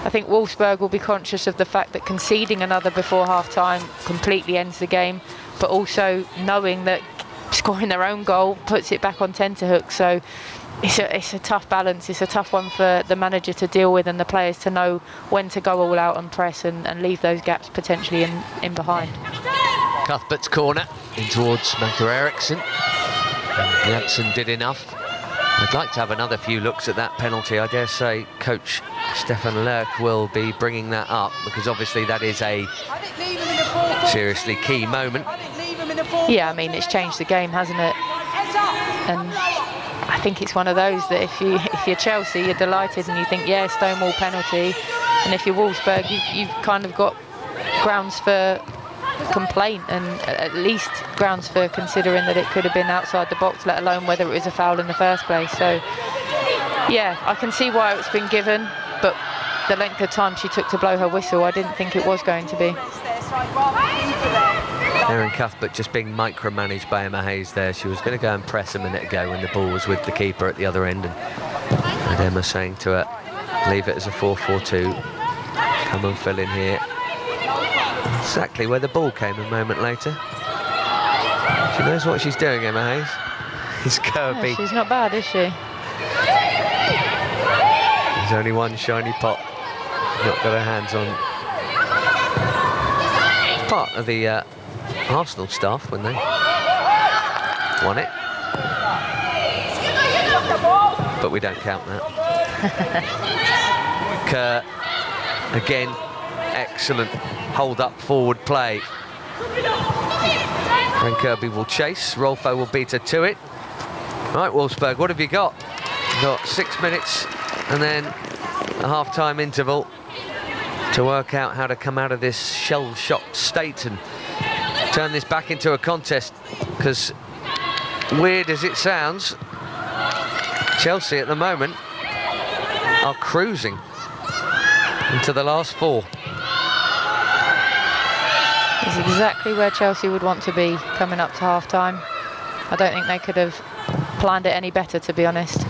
I think Wolfsburg will be conscious of the fact that conceding another before half-time completely ends the game, but also knowing that scoring their own goal puts it back on tenterhooks. So it's a tough balance. It's a tough one for the manager to deal with, and the players to know when to go all out and press and leave those gaps potentially in behind. Cuthbert's corner in towards Magda Eriksson. Janssen did enough. I'd like to have another few looks at that penalty. I dare say coach Stefan Lerck will be bringing that up, because obviously that is a seriously key moment. Yeah, I mean, it's changed the game, hasn't it? And I think it's one of those that if you're Chelsea, you're delighted and you think, yeah, Stonewall penalty. And if you're Wolfsburg, you've kind of got grounds for complaint, and at least grounds for considering that it could have been outside the box, let alone whether it was a foul in the first place. So yeah, I can see why it's been given, but the length of time she took to blow her whistle, I didn't think it was going to be. Erin Cuthbert just being micromanaged by Emma Hayes there. She was going to go and press a minute ago when the ball was with the keeper at the other end, and Emma saying to her, leave it as a 4-4-2, come and fill in here. Exactly where the ball came a moment later. She knows what she's doing, Emma Hayes. It's Kirby. Yeah, she's not bad, is she? There's only one shiny pot not got her hands on. It's part of the Arsenal staff when they won it. But we don't count that. Kerr, again, excellent hold-up forward play. Fran Kirby will chase. Rolfo will beat her to it. Right, Wolfsburg, what have you got? You've got 6 minutes and then a half-time interval to work out how to come out of this shell-shocked state and turn this back into a contest, because weird as it sounds, Chelsea at the moment are cruising into the last 4. It's exactly where Chelsea would want to be coming up to half-time. I don't think they could have planned it any better, to be honest.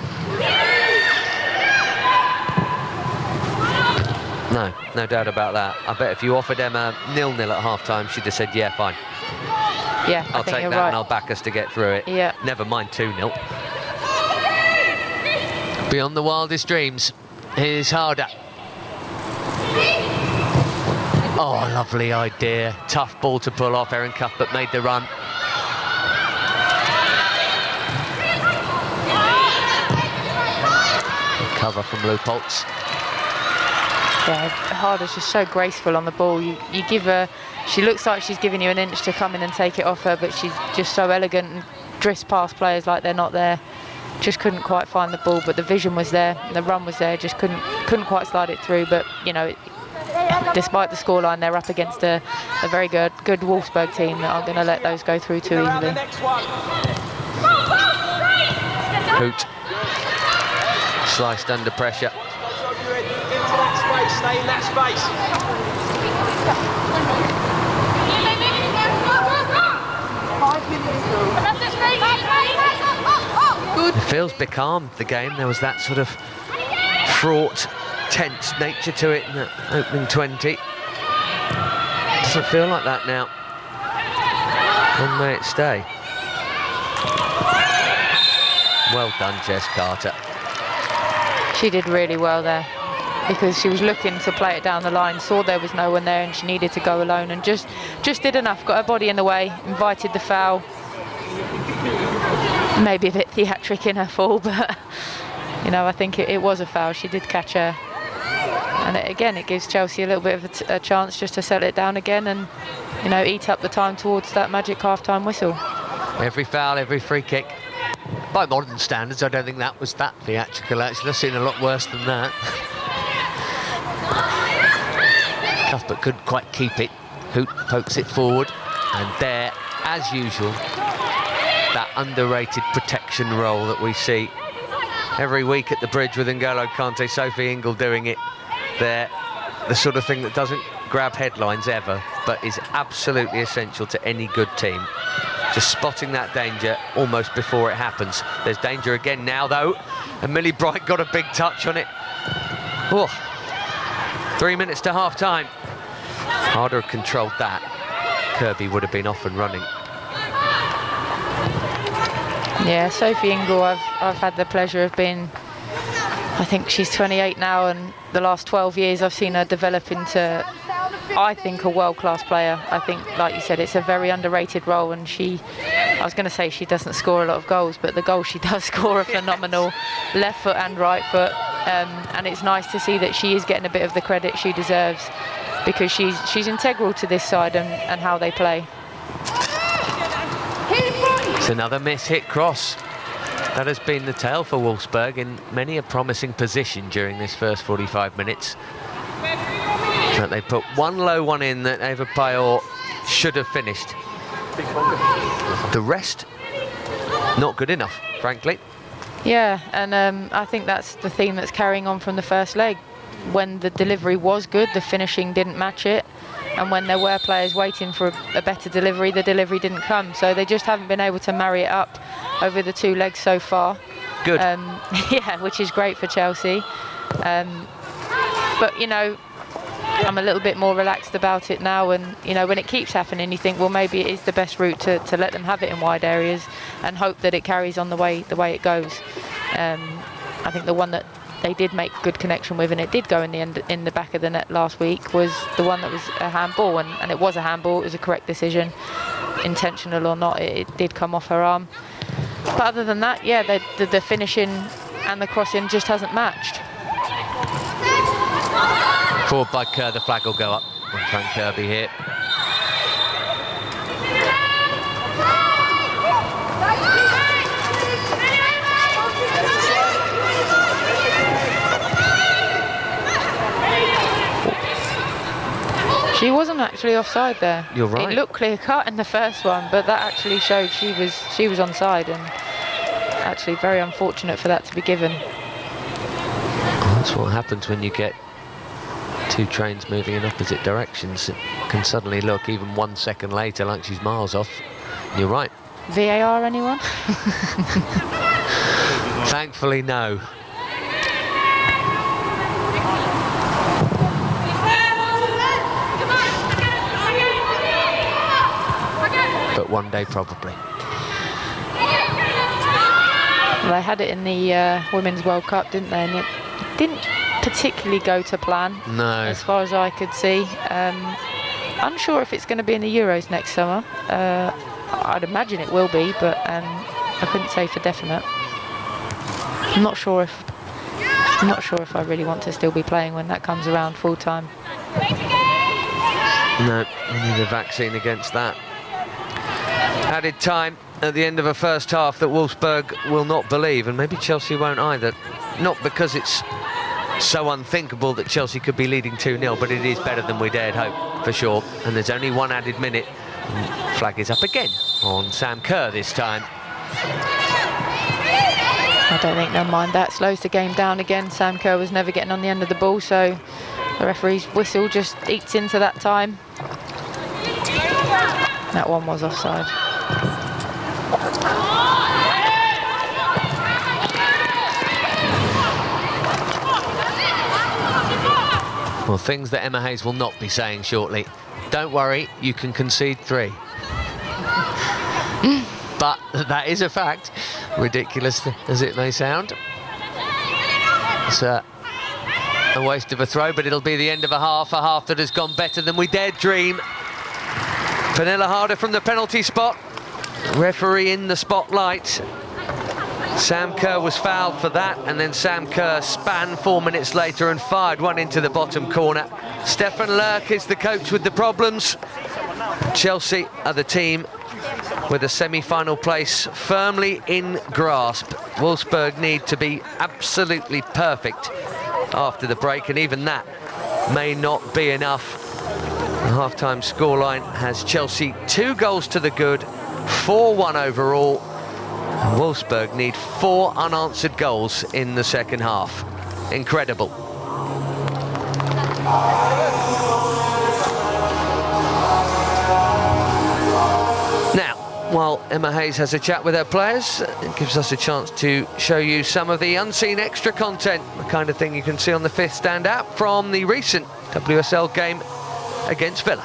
No doubt about that. I bet if you offered Emma 0-0 at half-time, she'd have said, yeah, fine. Yeah, I'll take that, right. and I'll back us to get through it. Yeah. Never mind 2-0. Beyond the wildest dreams, here's Harder. Oh, lovely idea. Tough ball to pull off. Erin Cuthbert made the run. Cover from Leupolz. Yeah, Harder's just so graceful on the ball. You give her, she looks like she's giving you an inch to come in and take it off her, but she's just so elegant and drifts past players like they're not there. Just couldn't quite find the ball, but the vision was there, and the run was there. Just couldn't quite slide it through. But you know, despite the scoreline, they're up against a very good Wolfsburg team that aren't going to let those go through too easily. Hoot. Sliced under pressure. Stay in that space. It feels becalmed, the game. There was that sort of fraught, tense nature to it in the opening 20. Doesn't feel like that now. Long may it stay. Well done, Jess Carter. She did really well there, because she was looking to play it down the line, saw there was no one there and she needed to go alone, and just did enough, got her body in the way, invited the foul. Maybe a bit theatric in her fall, but you know, I think it was a foul. She did catch her, and again it gives Chelsea a little bit of a chance just to settle it down again and, you know, eat up the time towards that magic half-time whistle. Every foul, every free kick. By modern standards, I don't think that was that theatrical, actually. I've seen a lot worse than that. Cuthbert couldn't quite keep it. Hoot pokes it forward, and there, as usual, that underrated protection role that we see every week at the bridge with N'Golo Kanté, Sophie Ingle doing it there. The sort of thing that doesn't grab headlines ever, but is absolutely essential to any good team. Just spotting that danger almost before it happens. There's danger again now, though, and Millie Bright got a big touch on it. Oh, 3 minutes to half-time. Harder controlled that. Kirby would have been off and running. Yeah, Sophie Ingle, I've had the pleasure of being, I think she's 28 now, and the last 12 years I've seen her develop into, I think, a world-class player. I think, like you said, it's a very underrated role, and I was going to say she doesn't score a lot of goals, but the goals she does score are phenomenal, left foot and right foot, and it's nice to see that she is getting a bit of the credit she deserves, because she's integral to this side and how they play. It's another miss-hit cross. That has been the tale for Wolfsburg in many a promising position during this first 45 minutes. But they put one low one in that Eva Payor should have finished. The rest, not good enough, frankly. Yeah, and I think that's the theme that's carrying on from the first leg. When the delivery was good, the finishing didn't match it. And when there were players waiting for a better delivery, the delivery didn't come. So they just haven't been able to marry it up over the 2 legs so far. Good. Yeah, which is great for Chelsea. But, you know, I'm a little bit more relaxed about it now, and, you know, when it keeps happening, you think, well, maybe it is the best route to let them have it in wide areas and hope that it carries on the way it goes. I think the one that they did make good connection with, and it did go in the back of the net last week, was the one that was a handball, and it was a handball. It was a correct decision, intentional or not. It did come off her arm. But other than that, yeah, the finishing and the crossing just hasn't matched. Forward by Kerr, the flag will go up on Fran Kirby here. She wasn't actually offside there. You're right. It looked clear cut in the first one, but that actually showed she was onside, and actually very unfortunate for that to be given. That's what happens when you get 2 trains moving in opposite directions. It can suddenly look, even 1 second later, like she's miles off. You're right. VAR, anyone? Thankfully, no. But one day, probably. Well, they had it in the Women's World Cup, didn't they? And it didn't particularly go to plan, no, as far as I could see. Unsure if it's going to be in the Euros next summer. I'd imagine it will be, but I couldn't say for definite. I'm not sure if I really want to still be playing when that comes around full time. No, we need a vaccine against that. Added time at the end of a first half that Wolfsburg will not believe, and maybe Chelsea won't either. Not because it's so unthinkable that Chelsea could be leading 2-0, but it is better than we dared hope, for sure. And there's only 1 added minute. And flag is up again on Sam Kerr this time. I don't think they'll mind that. Slows the game down again. Sam Kerr was never getting on the end of the ball, so the referee's whistle just eats into that time. That one was offside. Well, things that Emma Hayes will not be saying shortly. Don't worry, you can concede 3. But that is a fact, ridiculous as it may sound. It's a waste of a throw, but it'll be the end of a half that has gone better than we dared dream. Pernille Harder from the penalty spot. Referee in the spotlight. Sam Kerr was fouled for that, and then Sam Kerr span 4 minutes later and fired one into the bottom corner. Stefan Lurk is the coach with the problems. Chelsea are the team with a semi-final place firmly in grasp. Wolfsburg need to be absolutely perfect after the break, and even that may not be enough. The half-time scoreline has Chelsea 2 goals to the good, 4-1 overall. And Wolfsburg need 4 unanswered goals in the second half. Incredible. Now, while Emma Hayes has a chat with her players, it gives us a chance to show you some of the unseen extra content, the kind of thing you can see on the 5th Stand app from the recent WSL game against Villa.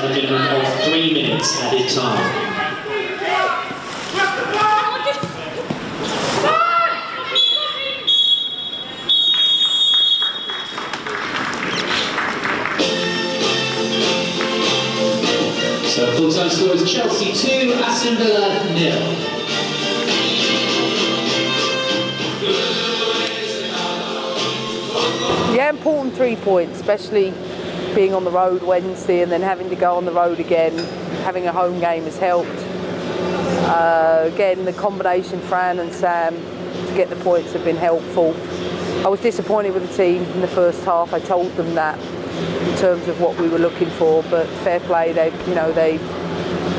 and a minimum of 3 minutes added time. So full-time score is Chelsea 2, Aston Villa 0. Yeah, important 3 points, especially being on the road Wednesday and then having to go on the road again. Having a home game has helped. Again, the combination Fran and Sam to get the points have been helpful. I was disappointed with the team in the first half. I told them that in terms of what we were looking for, but fair play, they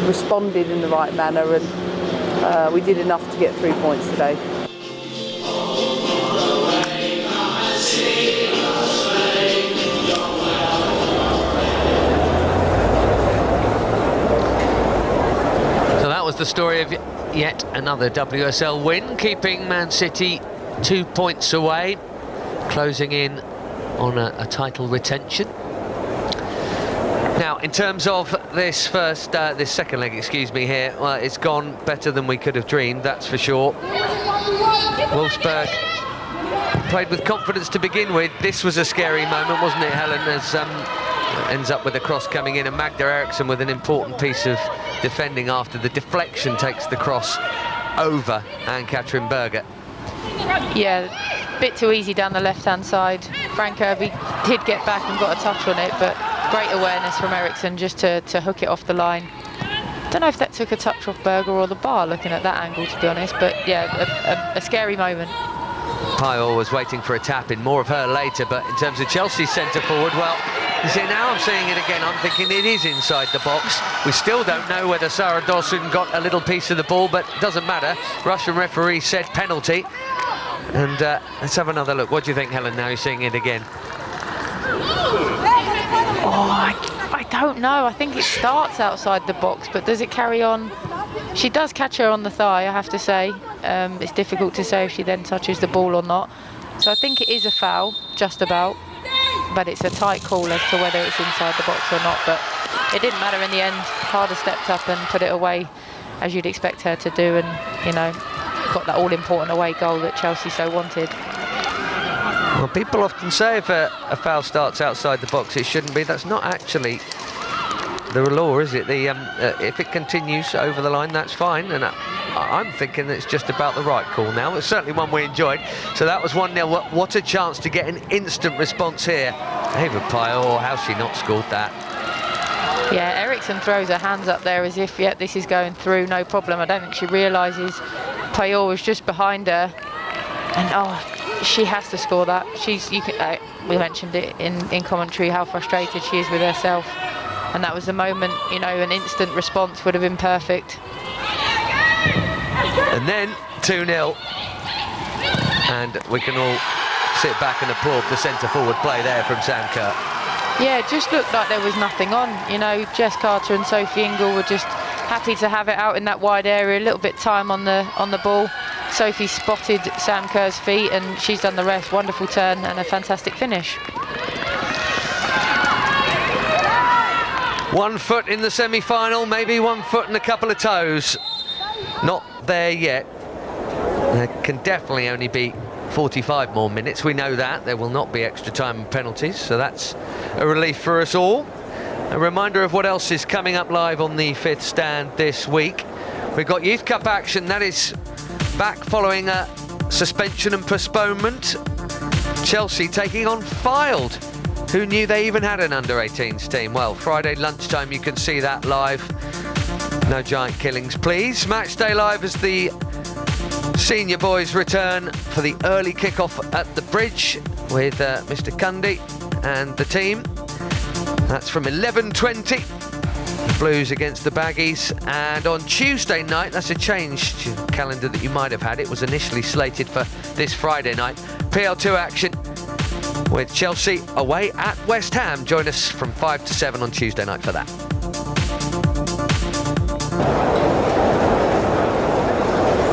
responded in the right manner, and we did enough to get 3 points today. So that was the story of yet another WSL win, keeping Man City 2 points away, closing in on a title retention. Now, in terms of this second leg, here, well, it's gone better than we could have dreamed, that's for sure. Wolfsburg played with confidence to begin with. This was a scary moment, wasn't it, Helen, as ends up with a cross coming in, and Magda Eriksson with an important piece of defending after the deflection takes the cross over Ann-Katrin Berger. Yeah, a bit too easy down the left-hand side. Fran Kirby did get back and got a touch on it, but great awareness from Eriksson just to hook it off the line. Don't know if that took a touch off Berger or the bar, looking at that angle, to be honest, but yeah, a scary moment. Pyle was waiting for a tap in, more of her later, but in terms of Chelsea's centre forward, well, you see, now I'm seeing it again, I'm thinking it is inside the box. We still don't know whether Sarah Dawson got a little piece of the ball, but it doesn't matter. Russian referee said penalty. And let's have another look. What do you think, Helen, now you're seeing it again? Oh, I don't know. I think it starts outside the box, but does it carry on? She does catch her on the thigh, I have to say. It's difficult to say if she then touches the ball or not. So I think it is a foul, just about. But it's a tight call as to whether it's inside the box or not. But it didn't matter in the end. Harder stepped up and put it away, as you'd expect her to do. And, you know, got that all-important away goal that Chelsea so wanted. Well, people often say if a foul starts outside the box, it shouldn't be. That's not actually the law, is it? If it continues over the line, that's fine. And I'm thinking that it's just about the right call now. It's certainly one we enjoyed. So that was 1-0. What a chance to get an instant response here. Ava Pyle, how's she not scored that? Yeah, Eriksson throws her hands up there as if, yeah, this is going through, no problem. I don't think she realises Payol was just behind her, and she has to score that. We mentioned it in commentary how frustrated she is with herself, and that was the moment, you know, an instant response would have been perfect. And then 2-0, and we can all sit back and applaud the centre forward play there from Sam Kerr. Yeah, it just looked like there was nothing on. You know, Jess Carter and Sophie Ingle were just happy to have it out in that wide area, a little bit time on the ball. Sophie spotted Sam Kerr's feet and she's done the rest. Wonderful turn and a fantastic finish. 1 foot in the semi-final, maybe 1 foot and a couple of toes. Not there yet. There can definitely only be 45 more minutes, we know that. There will not be extra time and penalties, so that's a relief for us all. A reminder of what else is coming up live on the Fifth Stand this week. We've got Youth Cup action, that is back following a suspension and postponement. Chelsea taking on Fylde. Who knew they even had an under-18s team? Well, Friday lunchtime you can see that live. No giant killings, please. Matchday Live as the senior boys return for the early kick-off at the Bridge with Mr. Kanté and the team. That's from 11:20. The Blues against the Baggies. And on Tuesday night, that's a change to the calendar that you might have had. It was initially slated for this Friday night. PL2 action with Chelsea away at West Ham. Join us from 5 to 7 on Tuesday night for that.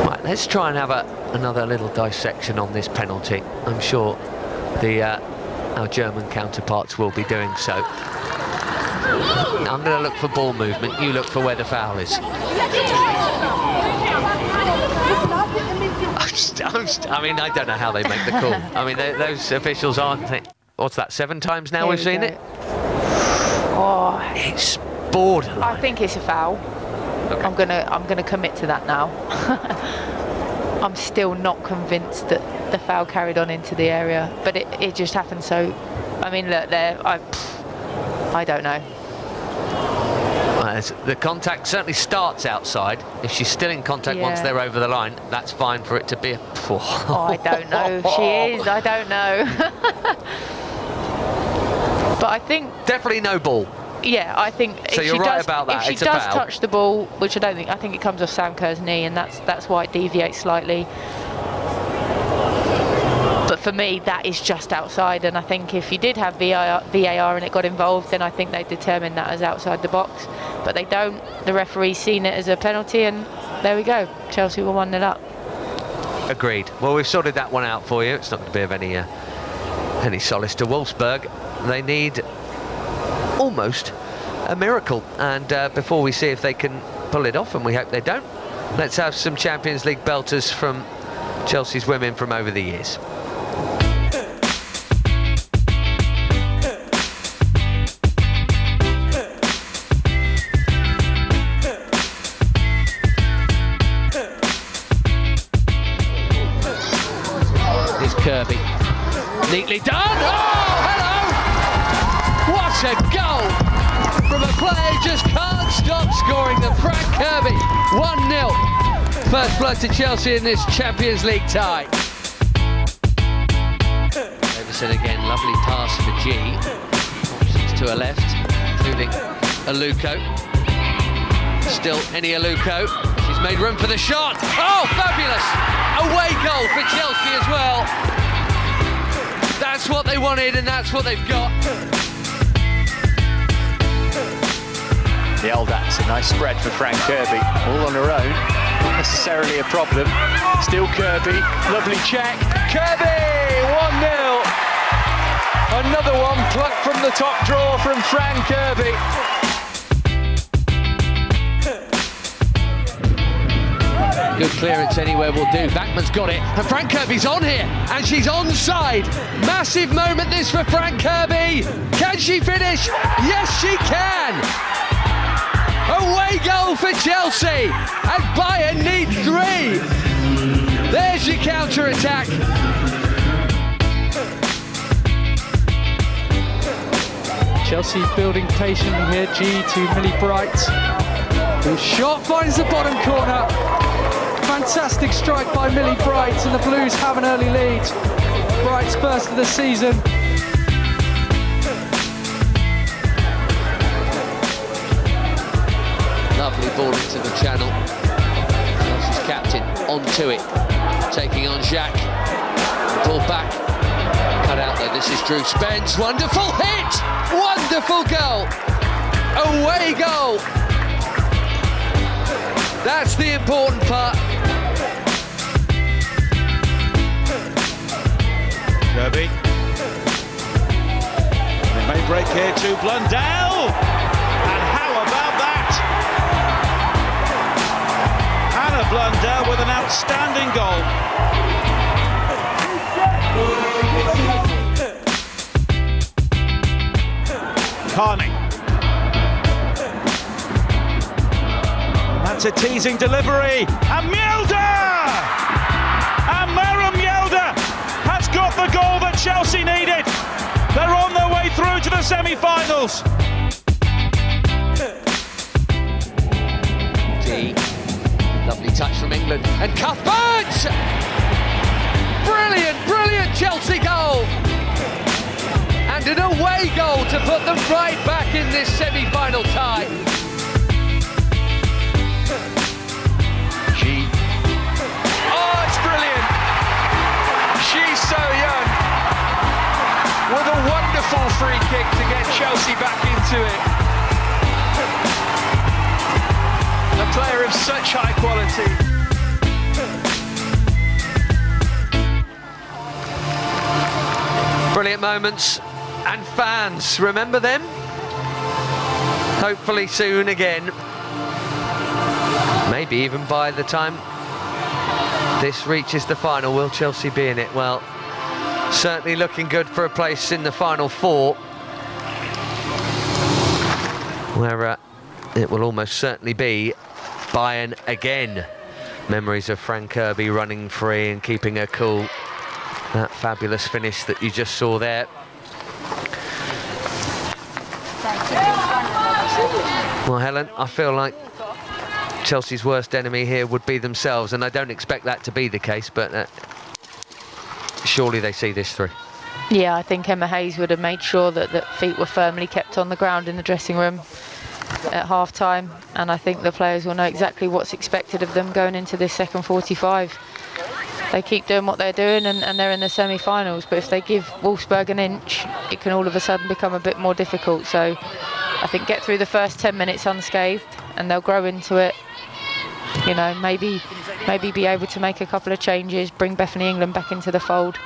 Right, let's try and have another little dissection on this penalty. I'm sure our German counterparts will be doing so. I'm going to look for ball movement. You look for where the foul is. I mean, I don't know how they make the call. I mean, those officials aren't. What's that? 7 times now we've seen it. Oh, it's borderline. I think it's a foul. Okay. I'm gonna commit to that now. I'm still not convinced that the foul carried on into the area, but it just happened. So, I mean, look there. I don't know. The contact certainly starts outside. If she's still in contact once they're over the line, that's fine for it to be a... Oh, I don't know if she is. I don't know. But I think... Definitely no ball. Yeah, I think... So you're right about that. If she does touch the ball, which I don't think... I think it comes off Sam Kerr's knee, and that's why it deviates slightly. But for me, that is just outside, and I think if you did have VAR and it got involved, then I think they'd determine that as outside the box. But they don't. The referee's seen it as a penalty, and there we go. Chelsea were 1-0 up. Agreed. Well, we've sorted that one out for you. It's not going to be of any solace to Wolfsburg. They need almost a miracle. And before we see if they can pull it off, and we hope they don't, let's have some Champions League belters from Chelsea's women from over the years. Kirby, neatly done. Oh, hello! What a goal from a player who just can't stop scoring. The Fran Kirby 1-0. First blood to Chelsea in this Champions League tie. Davison again, lovely pass for G. Options to her left, including Aluko. Still Eni Aluko. She's made room for the shot. Oh, fabulous! Away goal for Chelsea as well. That's what they wanted, and that's what they've got. The That's a nice spread for Fran Kirby, all on her own. Not necessarily a problem. Still Kirby, lovely check. Kirby, 1-0. Another one plucked from the top drawer from Fran Kirby. Good clearance anywhere will do. Backman's got it, and Fran Kirby's on here, and she's onside. Massive moment this for Fran Kirby. Can she finish? Yes, she can. Away goal for Chelsea, and Bayern need 3. There's your counter-attack. Chelsea building patiently here. G to Millie Bright. The shot finds the bottom corner. Fantastic strike by Millie Bright, and the Blues have an early lead. Bright's first of the season. Lovely ball into the channel. Chelsea's captain onto it, taking on Jacques. Ball back, cut out there. This is Drew Spence. Wonderful hit, wonderful goal, away goal. That's the important part. Kirby. They may break here to Blundell. And how about that? Hannah Blundell with an outstanding goal. Carney. That's a teasing delivery. And Mjelde! And Mara Mjelde has got the goal that Chelsea needed. They're on their way through to the semi-finals. G. Lovely touch from England. And Cuthbert! Brilliant, brilliant Chelsea goal. And an away goal to put them right back in this semi-final tie. G. Oh, it's brilliant. She's so young. With a wonderful free kick to get Chelsea back into it. A player of such high quality. Brilliant moments, and fans, remember them? hopefully soon again. Maybe even by the time this reaches the final, will Chelsea be in it? Well, certainly looking good for a place in the final four, where it will almost certainly be Bayern again. Memories of Fran Kirby running free and keeping her cool. That fabulous finish that you just saw there. Well, Helen, I feel like Chelsea's worst enemy here would be themselves, and I don't expect that to be the case, but surely they see this through. Yeah, I think Emma Hayes would have made sure that feet were firmly kept on the ground in the dressing room at half-time, and I think the players will know exactly what's expected of them going into this second 45. They keep doing what they're doing and they're in the semi-finals, but if they give Wolfsburg an inch, it can all of a sudden become a bit more difficult. So I think get through the first 10 minutes unscathed and they'll grow into it. You know, maybe be able to make a couple of changes, bring Bethany England back into the fold.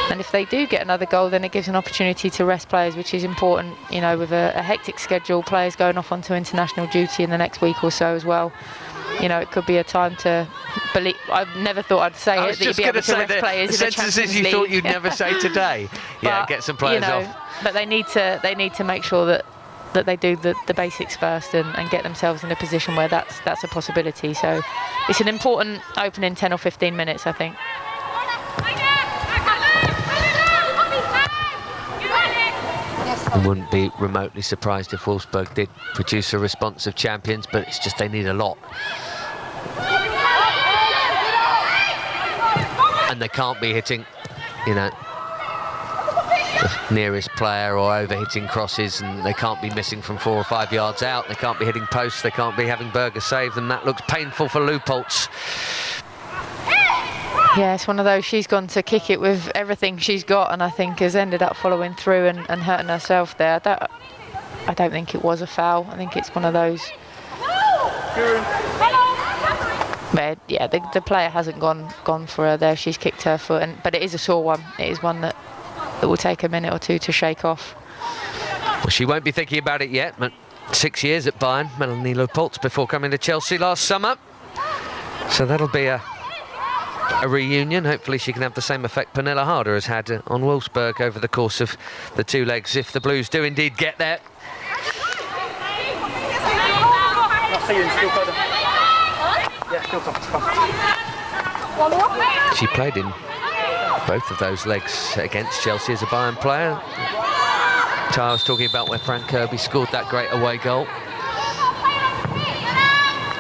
And if they do get another goal, then it gives an opportunity to rest players, which is important, you know, with a hectic schedule, players going off onto international duty in the next week or so as well. You know, it could be a time to believe. I never thought I'd say it, that you'd be able to rest players in the Champions League. You thought you'd never say today. Yeah, get some players off. But they need to make sure that they do the basics first and get themselves in a position where that's a possibility. So it's an important opening 10 or 15 minutes, I think. I wouldn't be remotely surprised if Wolfsburg did produce a response of champions, but it's just they need a lot. And they can't be hitting, you know, the nearest player or over-hitting crosses, and they can't be missing from 4 or 5 yards out. They can't be hitting posts, they can't be having Berger save them. That looks painful for Leupolz. Yeah, it's one of those, she's gone to kick it with everything she's got, and I think has ended up following through and hurting herself there. I don't think it was a foul. I think it's one of those where, yeah, the player hasn't gone for her there. She's kicked her foot, but it is a sore one. It is one that will take a minute or two to shake off. Well, she won't be thinking about it yet, but 6 years at Bayern, Melanie Leupolz, before coming to Chelsea last summer. So that'll be a reunion. Hopefully she can have the same effect Pernille Harder has had on Wolfsburg over the course of the 2 legs, if the Blues do indeed get there. She played in both of those legs against Chelsea as a Bayern player. Tara was talking about where Fran Kirby scored that great away goal.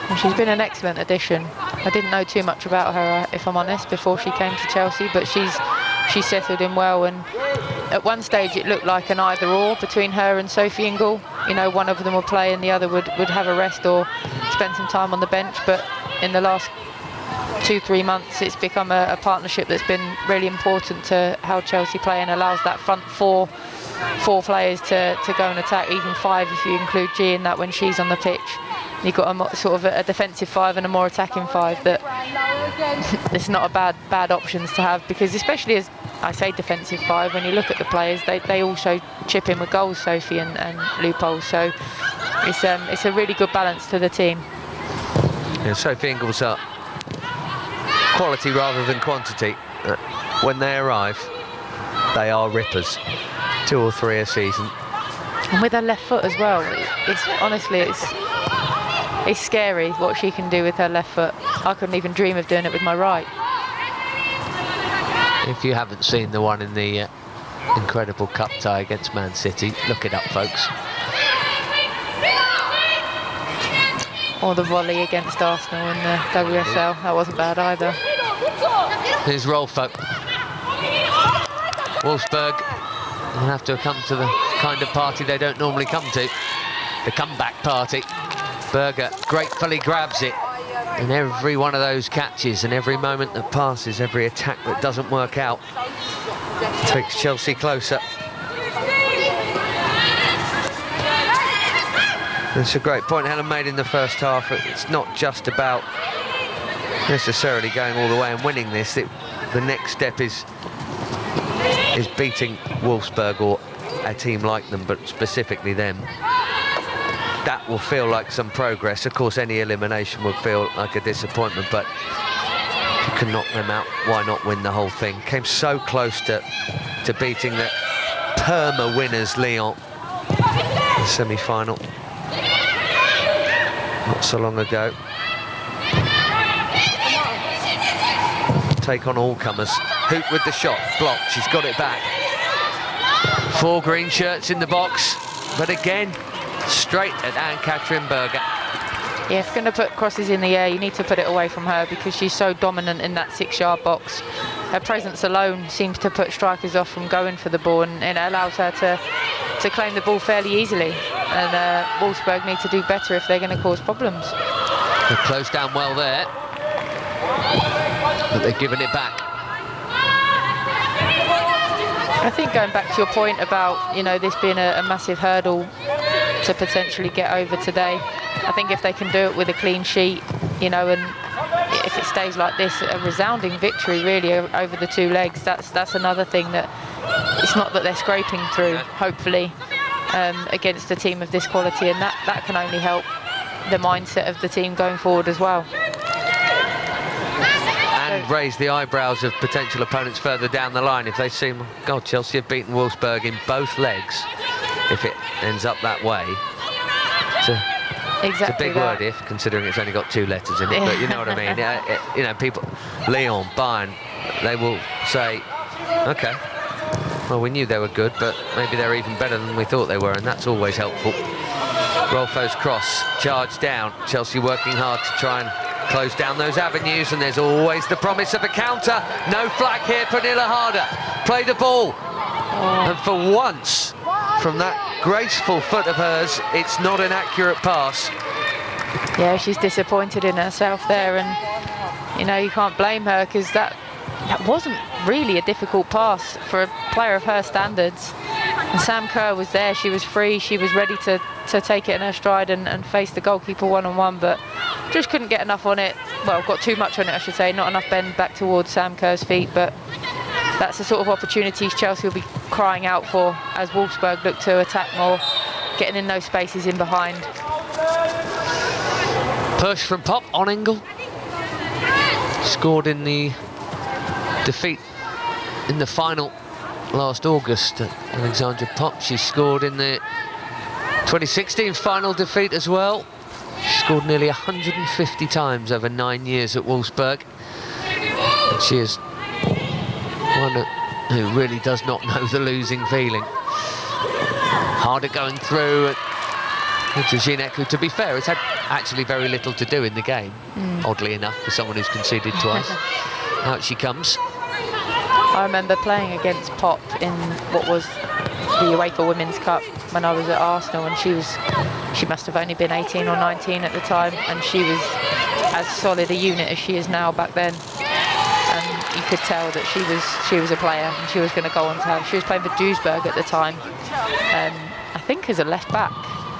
And she's been an excellent addition. I didn't know too much about her, if I'm honest, before she came to Chelsea, but she's settled in well, and at one stage it looked like an either-or between her and Sophie Ingle. You know, one of them would play and the other would have a rest or spend some time on the bench, but in the last 2-3 months it's become a partnership that's been really important to how Chelsea play and allows that front four players to go and attack, even 5 if you include G in that when she's on the pitch. You've got a sort of a defensive 5 and a more attacking 5 that it's not a bad options to have, because especially as I say defensive 5, when you look at the players, they also chip in with goals, Sophie and Leupolz. So it's a really good balance to the team. Yeah, Sophie Ingle's up quality rather than quantity. When they arrive, they are rippers. 2 or 3 a season. And with her left foot as well, it's scary what she can do with her left foot. I couldn't even dream of doing it with my right. If you haven't seen the one in the incredible cup tie against Man City, look it up, folks. Or the volley against Arsenal in the WSL, that wasn't bad either. Here's Rolfo. Wolfsburg will have to come to the kind of party they don't normally come to, the comeback party. Berger gratefully grabs it, and every one of those catches and every moment that passes, every attack that doesn't work out, takes Chelsea closer. That's a great point Helen made in the first half. It's not just about necessarily going all the way and winning this. The next step is beating Wolfsburg or a team like them, but specifically them. that will feel like some progress. Of course, any elimination would feel like a disappointment, but if you can knock them out, why not win the whole thing? Came so close to beating the perma winners Lyon in the semi-final not so long ago. Take on all comers. Hoop with the shot, blocked. She's got it back. 4 green shirts in the box, but again, straight at Anne-Catherine Berger. Yeah, if you're going to put crosses in the air, you need to put it away from her because she's so dominant in that 6-yard box. Her presence alone seems to put strikers off from going for the ball, and it allows her to claim the ball fairly easily. And Wolfsburg need to do better if they're going to cause problems. They've closed down well there, but they've given it back. I think going back to your point about, you know, this being a massive hurdle to potentially get over today, I think if they can do it with a clean sheet, you know, and if it stays like this, a resounding victory really over the 2 legs, that's another thing that it's not that they're scraping through, hopefully, against a team of this quality, and that can only help the mindset of the team going forward as well. And raise the eyebrows of potential opponents further down the line if they see, God, Chelsea have beaten Wolfsburg in both legs. If it ends up that way, it's a big word if, considering it's only got 2 letters in it, but you know what I mean. You know, people, Lyon, Bayern, they will say, okay, well, we knew they were good, but maybe they're even better than we thought they were, and that's always helpful. Rolfo's cross, charged down. Chelsea working hard to try and close down those avenues, and there's always the promise of a counter. No flag here, Pernille Harder. Play the ball. And for once, from that graceful foot of hers, it's not an accurate pass. Yeah, she's disappointed in herself there, and, you know, you can't blame her because that wasn't really a difficult pass for a player of her standards. And Sam Kerr was there, she was free, she was ready to take it in her stride and face the goalkeeper one-on-one, but just couldn't get enough on it. Well, got too much on it, I should say, not enough bend back towards Sam Kerr's feet, but that's the sort of opportunities Chelsea will be crying out for as Wolfsburg look to attack more, getting in those spaces in behind. Push from Pop on Engel. Scored in the defeat in the final last August at Alexandra Pop. She scored in the 2016 final defeat as well. She scored nearly 150 times over 9 years at Wolfsburg. And she is one who really does not know the losing feeling. Harder going through to Ziyech, who, to be fair, has had actually very little to do in the game, oddly enough, for someone who's conceded twice. Out she comes. I remember playing against Pop in what was the UEFA Women's Cup when I was at Arsenal, and she must have only been 18 or 19 at the time, and she was as solid a unit as she is now back then. And you could tell that she was a player, and she was going to go on to have. She was playing for Duisburg at the time, I think as a left back,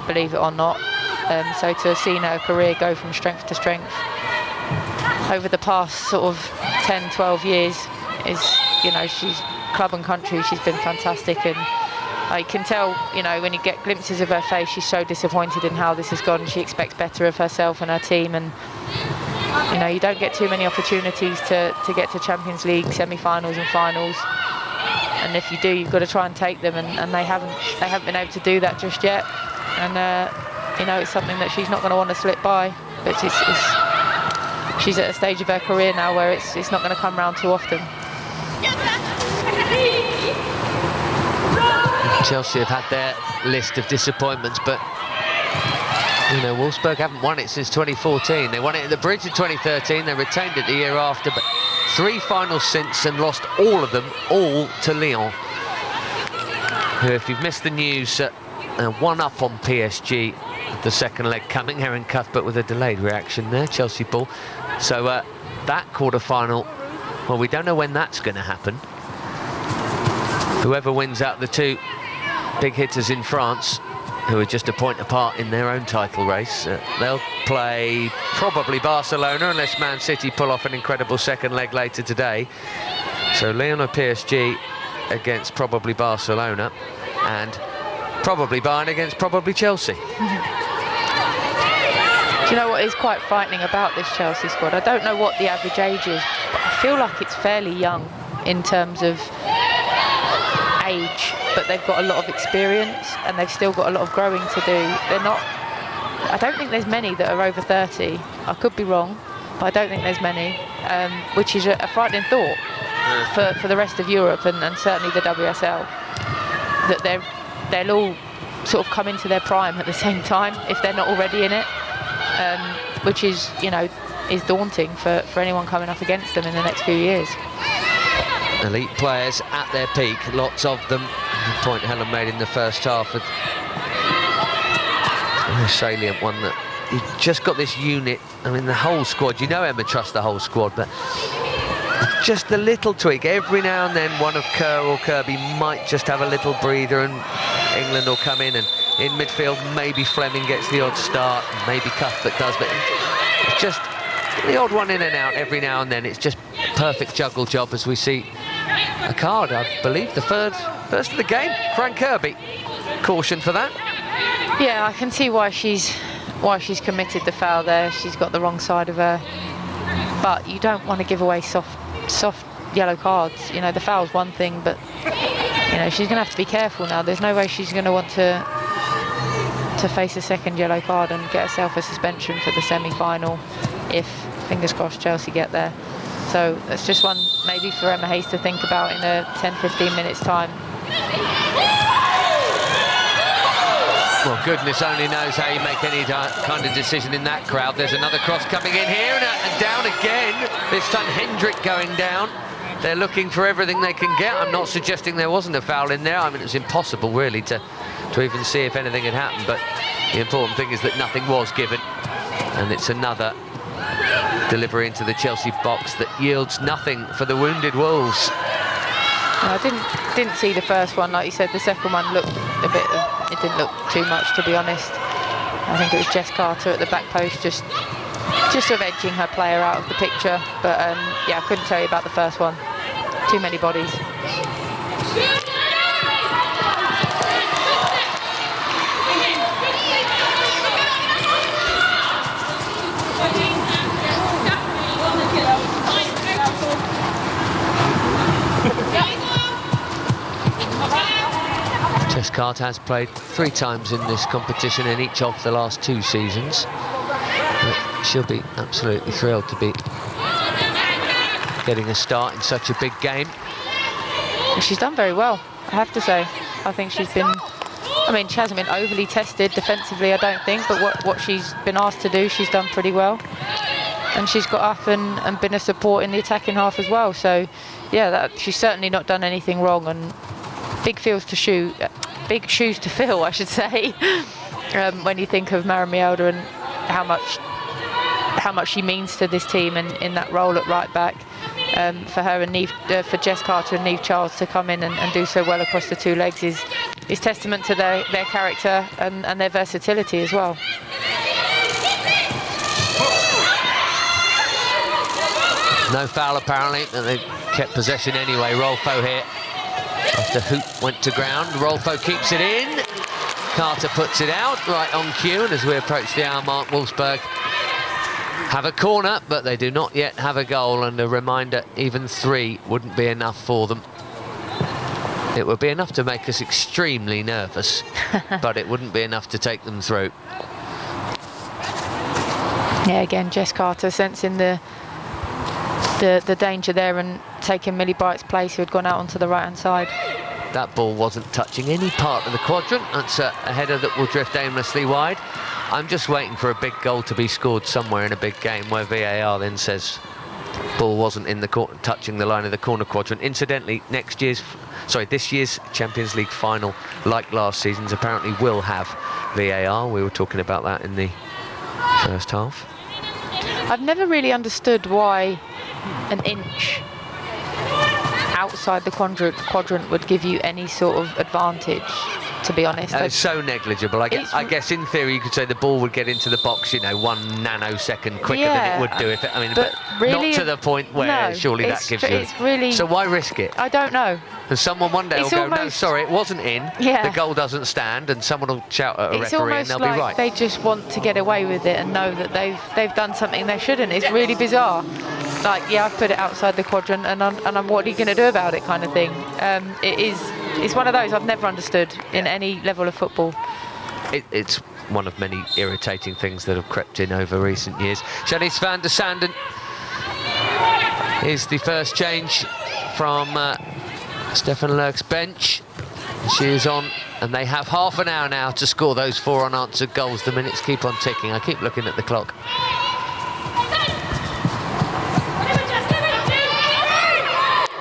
believe it or not. So to have seen her career go from strength to strength over the past sort of 10, 12 years is, you know, she's club and country, she's been fantastic, and I can tell, you know, when you get glimpses of her face, she's so disappointed in how this has gone. She expects better of herself and her team, and, you know, you don't get too many opportunities to get to Champions League semi-finals and finals, and if you do, you've got to try and take them, and they haven't been able to do that just yet, and you know, it's something that she's not going to want to slip by, but she's at a stage of her career now where it's not going to come round too often. Chelsea have had their list of disappointments, but, you know, Wolfsburg haven't won it since 2014. They won it at the Bridge in 2013, they retained it the year after, but 3 finals since and lost all of them, all to Lyon, who, if you've missed the news, one up on PSG, the second leg coming. Erin Cuthbert with a delayed reaction there, Chelsea ball. So that quarter-final, well, we don't know when that's going to happen. Whoever wins out the 2 big hitters in France, who are just a point apart in their own title race, they'll play probably Barcelona, unless Man City pull off an incredible second leg later today. So Lyon or PSG against probably Barcelona, and probably Bayern against probably Chelsea. Do you know what is quite frightening about this Chelsea squad? I don't know what the average age is, but I feel like it's fairly young in terms of age, but they've got a lot of experience and they've still got a lot of growing to do. I don't think there's many that are over 30. I could be wrong, but I don't think there's many, which is a frightening thought for the rest of Europe and certainly the WSL, that they'll all sort of come into their prime at the same time if they're not already in it, which is, you know, is daunting for anyone coming up against them in the next few years. Elite players at their peak, lots of them. The point Helen made in the first half, a salient one, that you've just got this unit. I mean, the whole squad, you know Emma trusts the whole squad, but just a little tweak. Every now and then one of Kerr or Kirby might just have a little breather and England will come in, and in midfield maybe Fleming gets the odd start, maybe Cuthbert does, but it's just the odd one in and out every now and then. It's just perfect juggle job, as we see a card, I believe, the first of the game. Fran Kirby, caution for that. Yeah, I can see why she's committed the foul there. She's got the wrong side of her, but you don't want to give away soft yellow cards. You know, the foul's one thing, but you know, she's going to have to be careful now. There's no way she's going to want to face a second yellow card and get herself a suspension for the semi-final if, fingers crossed, Chelsea get there. So that's just one maybe for Emma Hayes to think about in a 10-15 minutes time. Well, goodness only knows how you make any kind of decision in that crowd. There's another cross coming in here, and down again. This time Hendrick going down. They're looking for everything they can get. I'm not suggesting there wasn't a foul in there. I mean, it was impossible really to even see if anything had happened, but the important thing is that nothing was given, and it's another delivery into the Chelsea box that yields nothing for the wounded Wolves. I didn't see the first one, like you said. The second one looked a bit, it didn't look too much, to be honest. I think it was Jess Carter at the back post, just sort of edging her player out of the picture. But yeah, I couldn't tell you about the first one. Too many bodies. Jess Carter has played 3 times in this competition in each of the last 2 seasons. But she'll be absolutely thrilled to be getting a start in such a big game. She's done very well, I have to say. I think she's been, I mean, she hasn't been overly tested defensively, I don't think, but what she's been asked to do, she's done pretty well. And she's got up and been a support in the attacking half as well. So, yeah, she's certainly not done anything wrong, and big shoes to fill, I should say, when you think of Maren Mjelde and how much she means to this team in that role at right back. For her and for Jess Carter and Niamh Charles to come in and do so well across the 2 legs is testament to their character and their versatility as well. No foul apparently, and they kept possession anyway. Rolfo here, after Hoop went to ground. Rolfo keeps it in. Carter puts it out, right on cue, and as we approach the hour mark, Wolfsburg have a corner, but they do not yet have a goal, and a reminder, even 3 wouldn't be enough for them. It would be enough to make us extremely nervous, but it wouldn't be enough to take them through. Yeah, again, Jess Carter sensing the danger there and taking Millie Bright's place, who had gone out onto the right-hand side. That ball wasn't touching any part of the quadrant. That's a header that will drift aimlessly wide. I'm just waiting for a big goal to be scored somewhere in a big game where VAR then says ball wasn't in the touching the line of the corner quadrant. Incidentally, this year's Champions League final, like last season's, apparently will have VAR. We were talking about that in the first half. I've never really understood why an inch outside the quadrant would give you any sort of advantage to be honest. It's so negligible. I guess in theory you could say the ball would get into the box, 1 nanosecond quicker than it would do if it, but really, not to the point where surely that gives you. It's really, so why risk it? I don't know. And someone one day will go, no, sorry, it wasn't in. The goal doesn't stand, and someone will shout at a referee and they'll be right. They just want to get away with it and know that they've done something they shouldn't. It's really bizarre. Like, I've put it outside the quadrant, and what are you going to do about it, kind of thing. It's one of those I've never understood in any level of football. It's one of many irritating things that have crept in over recent years. Janice van der Sanden is the first change from Stefan Lerck's bench. She is on, and they have half an hour now to score those 4 unanswered goals. The minutes keep on ticking. I keep looking at the clock.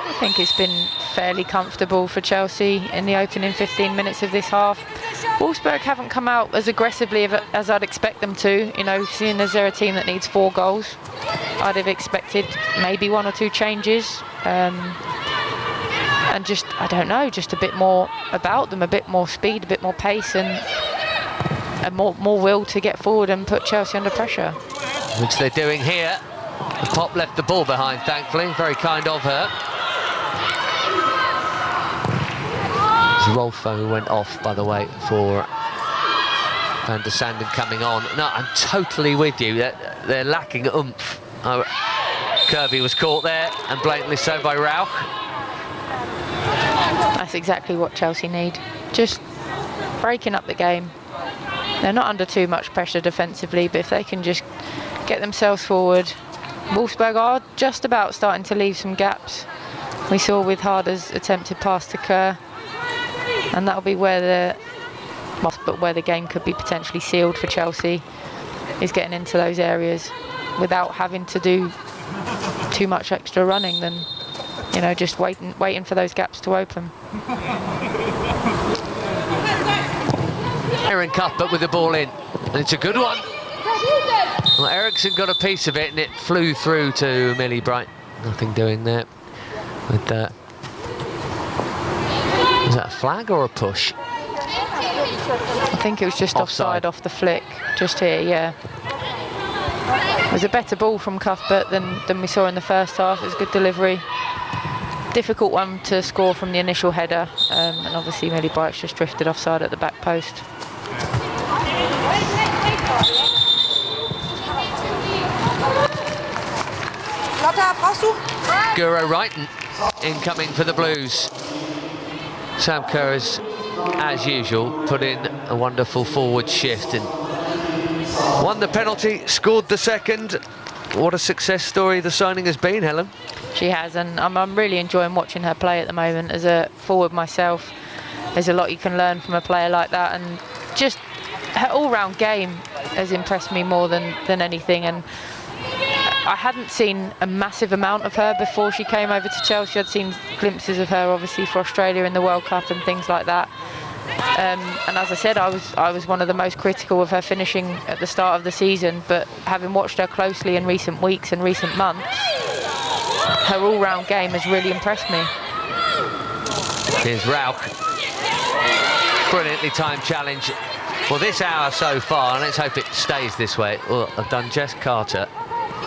I think it's been fairly comfortable for Chelsea in the opening 15 minutes of this half. Wolfsburg haven't come out as aggressively as I'd expect them to, seeing as they're a team that needs 4 goals. I'd have expected maybe 1 or 2 changes. And just, I don't know, just a bit more about them, a bit more speed, a bit more pace, and more will to get forward and put Chelsea under pressure. Which they're doing here. The Pop left the ball behind, thankfully. Very kind of her. Rolfo went off, by the way, for Van der Sanden coming on. No, I'm totally with you. They're lacking oomph. Kirby was caught there, and blatantly so by Rauch. That's exactly what Chelsea need. Just breaking up the game. They're not under too much pressure defensively, but if they can just get themselves forward. Wolfsburg are just about starting to leave some gaps. We saw with Harder's attempted pass to Kerr, and that'll be where the game could be potentially sealed for Chelsea, is getting into those areas without having to do too much extra running than, just waiting for those gaps to open. Aaron Cuthbert with the ball in, and it's a good one. Well, Eriksson got a piece of it, and it flew through to Millie Bright. Nothing doing there with that. Was that a flag or a push? I think it was just offside off the flick, just here, yeah. It was a better ball from Cuthbert than we saw in the first half. It was a good delivery. Difficult one to score from the initial header, and obviously Millie Bright's just drifted offside at the back post. Guro Wrighton incoming for the Blues. Sam Kerr has, as usual, put in a wonderful forward shift and won the penalty, scored the second. What a success story the signing has been, Helen. She has, and I'm really enjoying watching her play at the moment. As a forward myself, there's a lot you can learn from a player like that, and just her all-round game has impressed me more than anything. And I hadn't seen a massive amount of her before she came over to Chelsea. I'd seen glimpses of her, obviously, for Australia in the World Cup and things like that. And as I said, I was one of the most critical of her finishing at the start of the season, but having watched her closely in recent weeks and recent months, her all-round game has really impressed me. Here's Rauch. Brilliantly timed challenge. Well, this hour so far, and let's hope it stays this way, I've done Jess Carter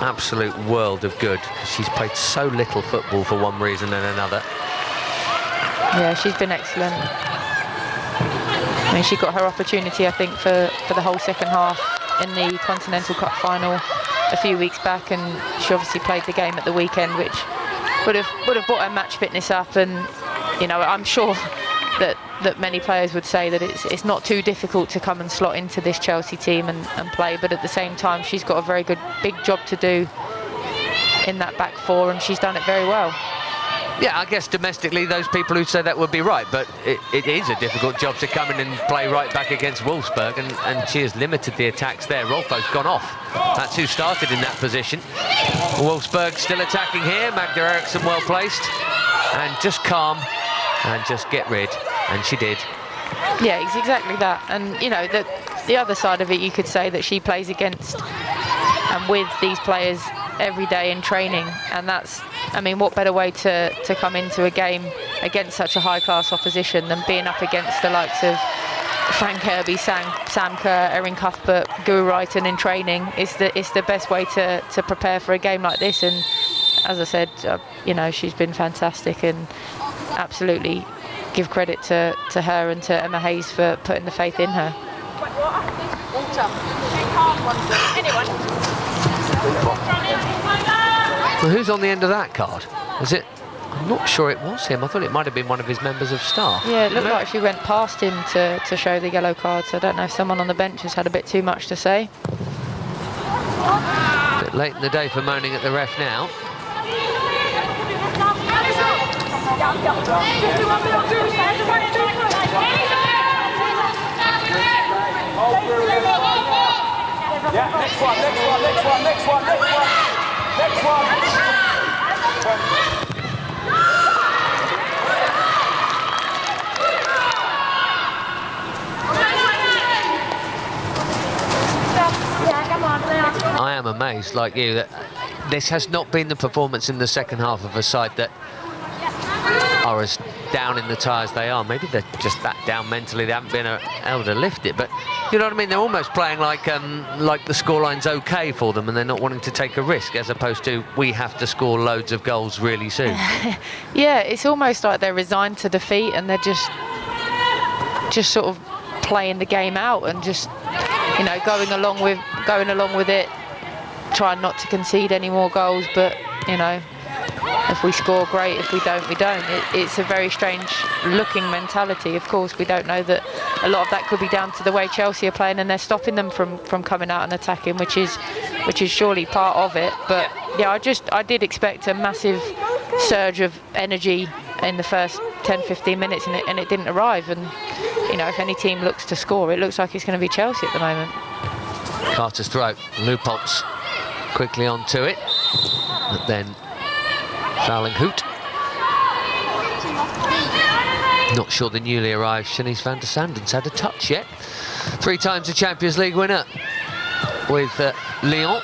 absolute world of good, because she's played so little football for one reason and another. Yeah, she's been excellent. I mean, she got her opportunity, I think, for the whole second half in the Continental Cup final a few weeks back, and she obviously played the game at the weekend, which would have brought her match fitness up. And I'm sure that many players would say that it's not too difficult to come and slot into this Chelsea team and play, but at the same time she's got a very good big job to do in that back four, and she's done it very well. Yeah, I guess domestically those people who say that would be right, but it is a difficult job to come in and play right back against Wolfsburg, and she has limited the attacks there. Rolfo's gone off. That's who started in that position. Wolfsburg still attacking here. Magda Eriksson well placed, and just calm and just get rid, and she did. Yeah, it's exactly that. And the other side of it, you could say that she plays against and with these players every day in training, and that's, I mean, what better way to come into a game against such a high-class opposition than being up against the likes of Fran Kirby, Sam Kerr, Erin Cuthbert, Guru Wrighton in training. It's the best way to prepare for a game like this. And as I said, you know, she's been fantastic, and absolutely give credit to her and to Emma Hayes for putting the faith in her. Well, who's on the end of that card? Is it? I'm not sure it was him. I thought it might have been one of his members of staff. Yeah, it looked like she went past him to show the yellow card, so I don't know if someone on the bench has had a bit too much to say. A bit late in the day for moaning at the ref now. Yeah, next one. I am amazed, like you, that this has not been the performance in the second half of a side that are as down in the tyres they are. Maybe they're just that down mentally, they haven't been able to lift it, but you know what I mean, they're almost playing like the scoreline's okay for them and they're not wanting to take a risk, as opposed to we have to score loads of goals really soon. Yeah, it's almost like they're resigned to defeat and they're just sort of playing the game out and just, you know, going along with it, trying not to concede any more goals. But you know, if we score, great. If we don't, we don't. It's a very strange looking mentality. Of course, we don't know that a lot of that could be down to the way Chelsea are playing and they're stopping them from coming out and attacking, which is surely part of it. But yeah, I did expect a massive surge of energy in the first 10-15 minutes and it didn't arrive. And you know, if any team looks to score, it looks like it's going to be Chelsea at the moment. Carter's throw, Lupoltz quickly onto it, but then fouling hoot. Not sure the newly arrived Shanice van der Sanden's had a touch yet. 3 times a Champions League winner with Lyon.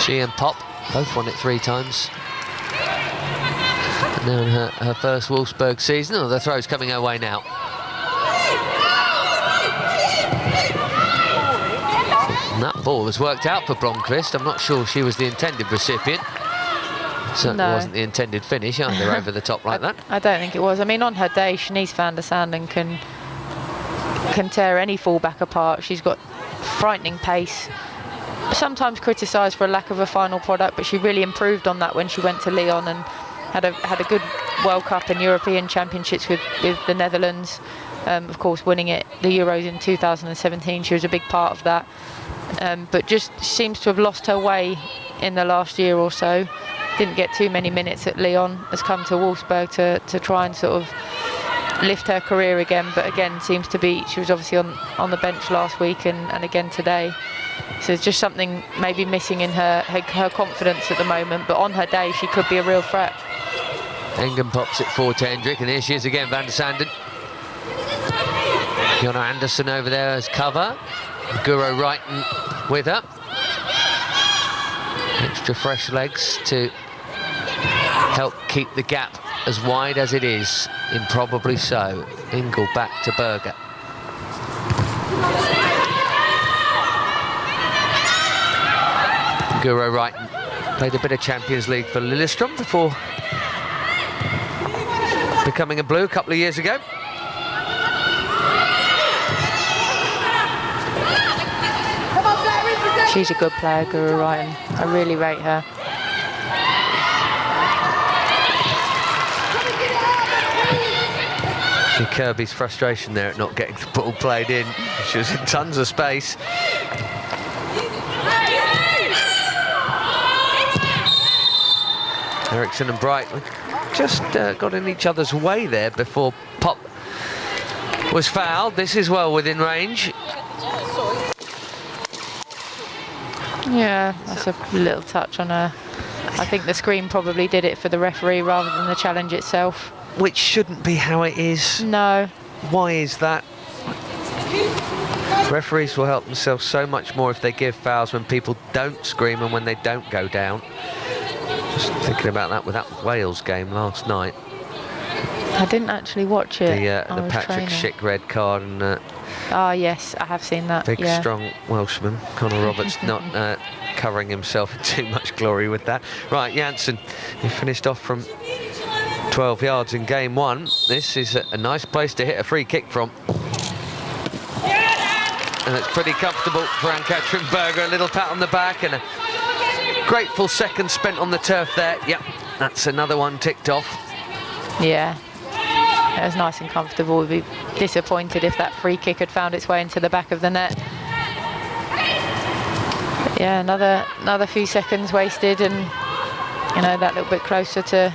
She and Pop both won it 3 times. And now in her first Wolfsburg season. Oh, the throw's coming her way now. And that ball has worked out for Blomqvist. I'm not sure she was the intended recipient. Certainly wasn't the intended finish either, over the top like that. I don't think it was. I mean, on her day, Shanice van der Sanden can tear any fullback apart. She's got frightening pace. Sometimes criticised for a lack of a final product, but she really improved on that when she went to Lyon and had a good World Cup and European Championships with the Netherlands. Of course, winning the Euros in 2017, she was a big part of that. But just seems to have lost her way in the last year or so. Didn't get too many minutes at Lyon, has come to Wolfsburg to try and sort of lift her career again, but again seems to be, she was obviously on the bench last week and again today. So there's just something maybe missing in her confidence at the moment, but on her day she could be a real threat. Engen pops it forward to Hendrick, and here she is again, van der Sanden. Jonna Andersson over there as cover. Guro Wrighton with her. Extra fresh legs to help keep the gap as wide as it is, improbably so. Ingle back to Berger. Guro Wrighton played a bit of Champions League for Lillestrøm before becoming a Blue a couple of years ago. She's a good player, Guro Wrighton. I really rate her. See Kirby's frustration there at not getting the ball played in. She was in tons of space. Eriksson and Bright just got in each other's way there before Pop was fouled. This is well within range. Yeah, that's a little touch on her. I think the screen probably did it for the referee rather than the challenge itself. Which shouldn't be how it is. No. Why is that? Referees will help themselves so much more if they give fouls when people don't scream and when they don't go down. Just thinking about that with that Wales game last night. I didn't actually watch it. The Patrick Schick red card and yes, I have seen that. big strong Welshman Connor Roberts not covering himself in too much glory with that. Right, Janssen, he finished off from 12 yards in game 1. This is a nice place to hit a free kick from. And it's pretty comfortable for Ann-Katrin Berger. A little pat on the back and a grateful second spent on the turf there. Yep, that's another one ticked off. Yeah, it was nice and comfortable. We'd be disappointed if that free kick had found its way into the back of the net. But yeah, another few seconds wasted, and you know, that little bit closer to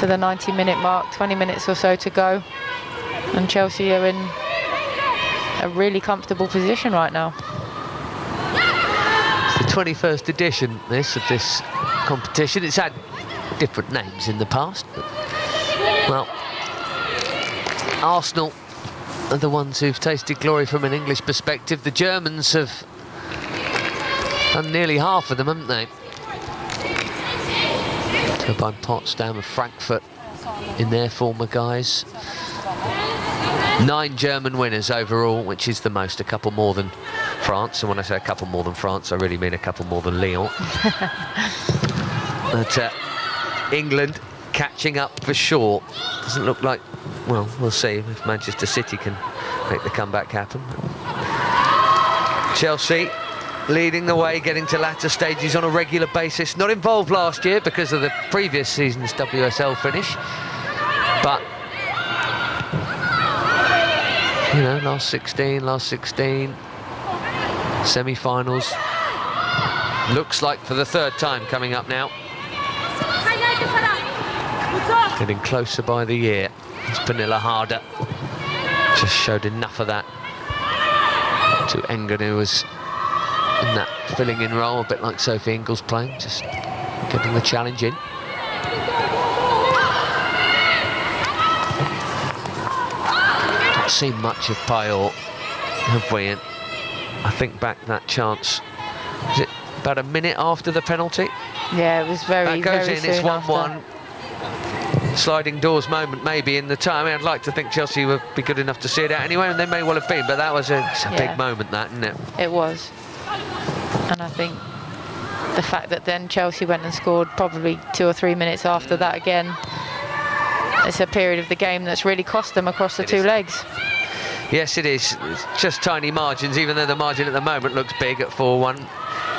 the 90-minute mark. 20 minutes or so to go, and Chelsea are in a really comfortable position right now. It's the 21st edition of this competition. It's had different names in the past, but, well, Arsenal are the ones who've tasted glory from an English perspective. The Germans have done nearly half of them, haven't they? Turbine Potsdam and Frankfurt in their former guise. 9 German winners overall, which is the most, a couple more than France. And when I say a couple more than France, I really mean a couple more than Lyon. But England catching up for sure. Doesn't look like, well, we'll see if Manchester City can make the comeback happen. Chelsea leading the way, getting to latter stages on a regular basis. Not involved last year because of the previous season's WSL finish, but you know, last 16 semi-finals. Looks like for the 3rd time coming up now. Getting closer by the year. It's Pernille Harder. Just showed enough of that to Engen, who was in that filling in role, a bit like Sophie Ingles playing, just getting the challenge in. Not seen much of Payot, have we? And I think back that chance, was it about a minute after the penalty? Yeah, it was very, that goes very in, it's 1-1. Sliding doors moment maybe in the time. I mean, I'd like to think Chelsea would be good enough to see it out anyway, and they may well have been, but that was a big moment, that, isn't it? It was. And I think the fact that then Chelsea went and scored probably 2 or 3 minutes after that again, it's a period of the game that's really cost them across the 2 legs. Yes, it is. It's just tiny margins, even though the margin at the moment looks big at 4-1.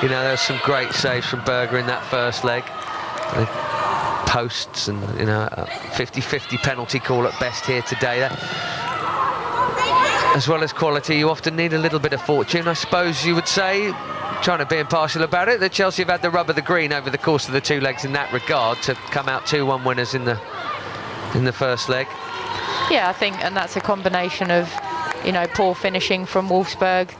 You know, there's some great saves from Berger in that first leg. Posts and, you know, a 50-50 penalty call at best here today. As well as quality, you often need a little bit of fortune, I suppose you would say, trying to be impartial about it, that Chelsea have had the rub of the green over the course of the 2 legs in that regard, to come out 2-1 winners in the first leg. Yeah, I think, and that's a combination of, you know, poor finishing from Wolfsburg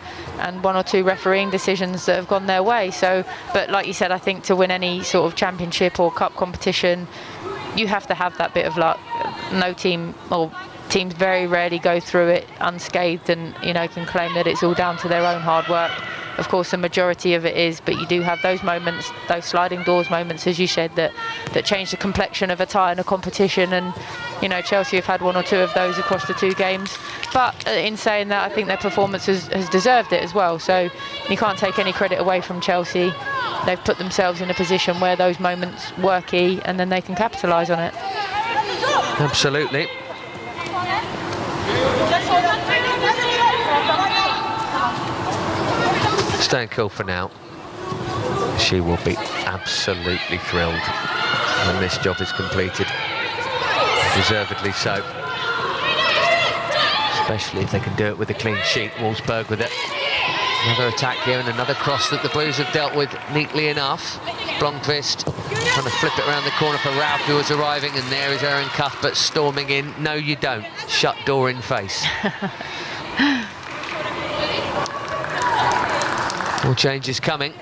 and 1 or 2 refereeing decisions that have gone their way. So, but like you said, I think to win any sort of championship or cup competition, you have to have that bit of luck. No team, or teams very rarely go through it unscathed and, you know, can claim that it's all down to their own hard work. Of course, the majority of it is, but you do have those moments, those sliding doors moments, as you said, that change the complexion of a tie in a competition. And, you know, Chelsea have had 1 or 2 of those across the 2 games. But in saying that, I think their performance has deserved it as well. So you can't take any credit away from Chelsea. They've put themselves in a position where those moments were key, and then they can capitalise on it. Absolutely. Staying cool for now. She will be absolutely thrilled when this job is completed. Deservedly so. Especially if they can do it with a clean sheet. Wolfsburg with it. Another attack here and another cross that the Blues have dealt with neatly enough. Blomqvist trying to flip it around the corner for Rauch, who was arriving, and there is Erin Cuthbert storming in. No, you don't. Shut door in face. More changes coming.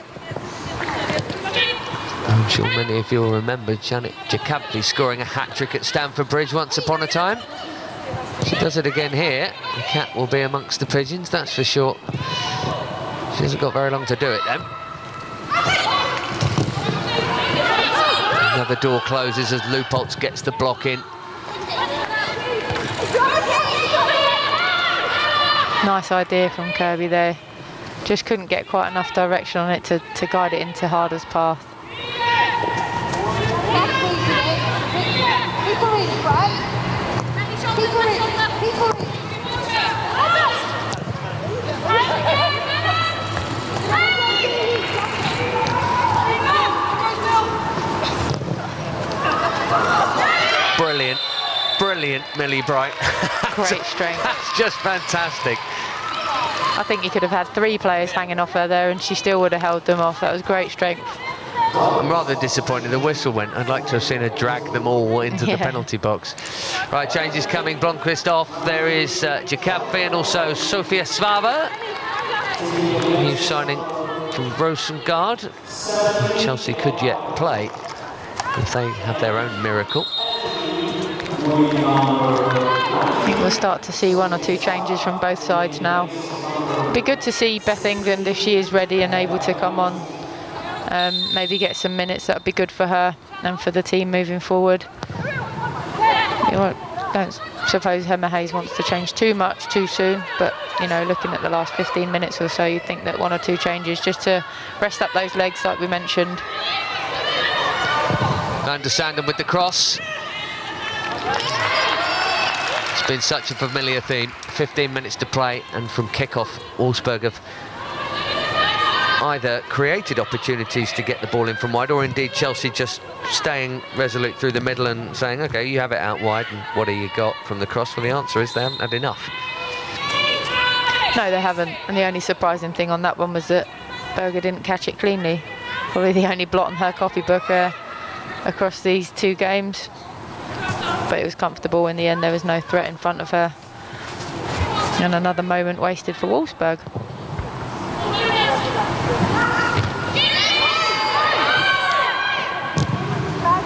I'm sure many of you will remember Janet Jacobbi scoring a hat-trick at Stamford Bridge once upon a time. She does it again here. The cat will be amongst the pigeons, that's for sure. She hasn't got very long to do it then. Another door closes as Lupoltz gets the block in. Nice idea from Kirby there. Just couldn't get quite enough direction on it to guide it into Harder's path. Brilliant, brilliant, Millie Bright. Great strength. That's just fantastic. I think you could have had 3 players hanging off her there and she still would have held them off. That was great strength. I'm rather disappointed the whistle went. I'd like to have seen her drag them all into the penalty box. Right, changes coming. Blomqvist off. There is Jakabfi and also Sofia Svava. New signing from Rosengard. Chelsea could yet play if they have their own miracle. I think we'll start to see 1 or 2 changes from both sides now. Be good to see Beth England if she is ready and able to come on. Maybe get some minutes. That would be good for her and for the team moving forward. Don't suppose Emma Hayes wants to change too much too soon, but you know, looking at the last 15 minutes or so, you'd think that 1 or 2 changes just to rest up those legs like we mentioned. Van der Sanden with the cross. It's been such a familiar theme. 15 minutes to play, and from kick-off, Wolfsburg have either created opportunities to get the ball in from wide, or indeed Chelsea just staying resolute through the middle and saying, OK, you have it out wide, and what have you got from the cross? Well, the answer is they haven't had enough. No, they haven't. And the only surprising thing on that one was that Berger didn't catch it cleanly. Probably the only blot on her copybook across these 2 games. But it was comfortable in the end. There was no threat in front of her. And another moment wasted for Wolfsburg.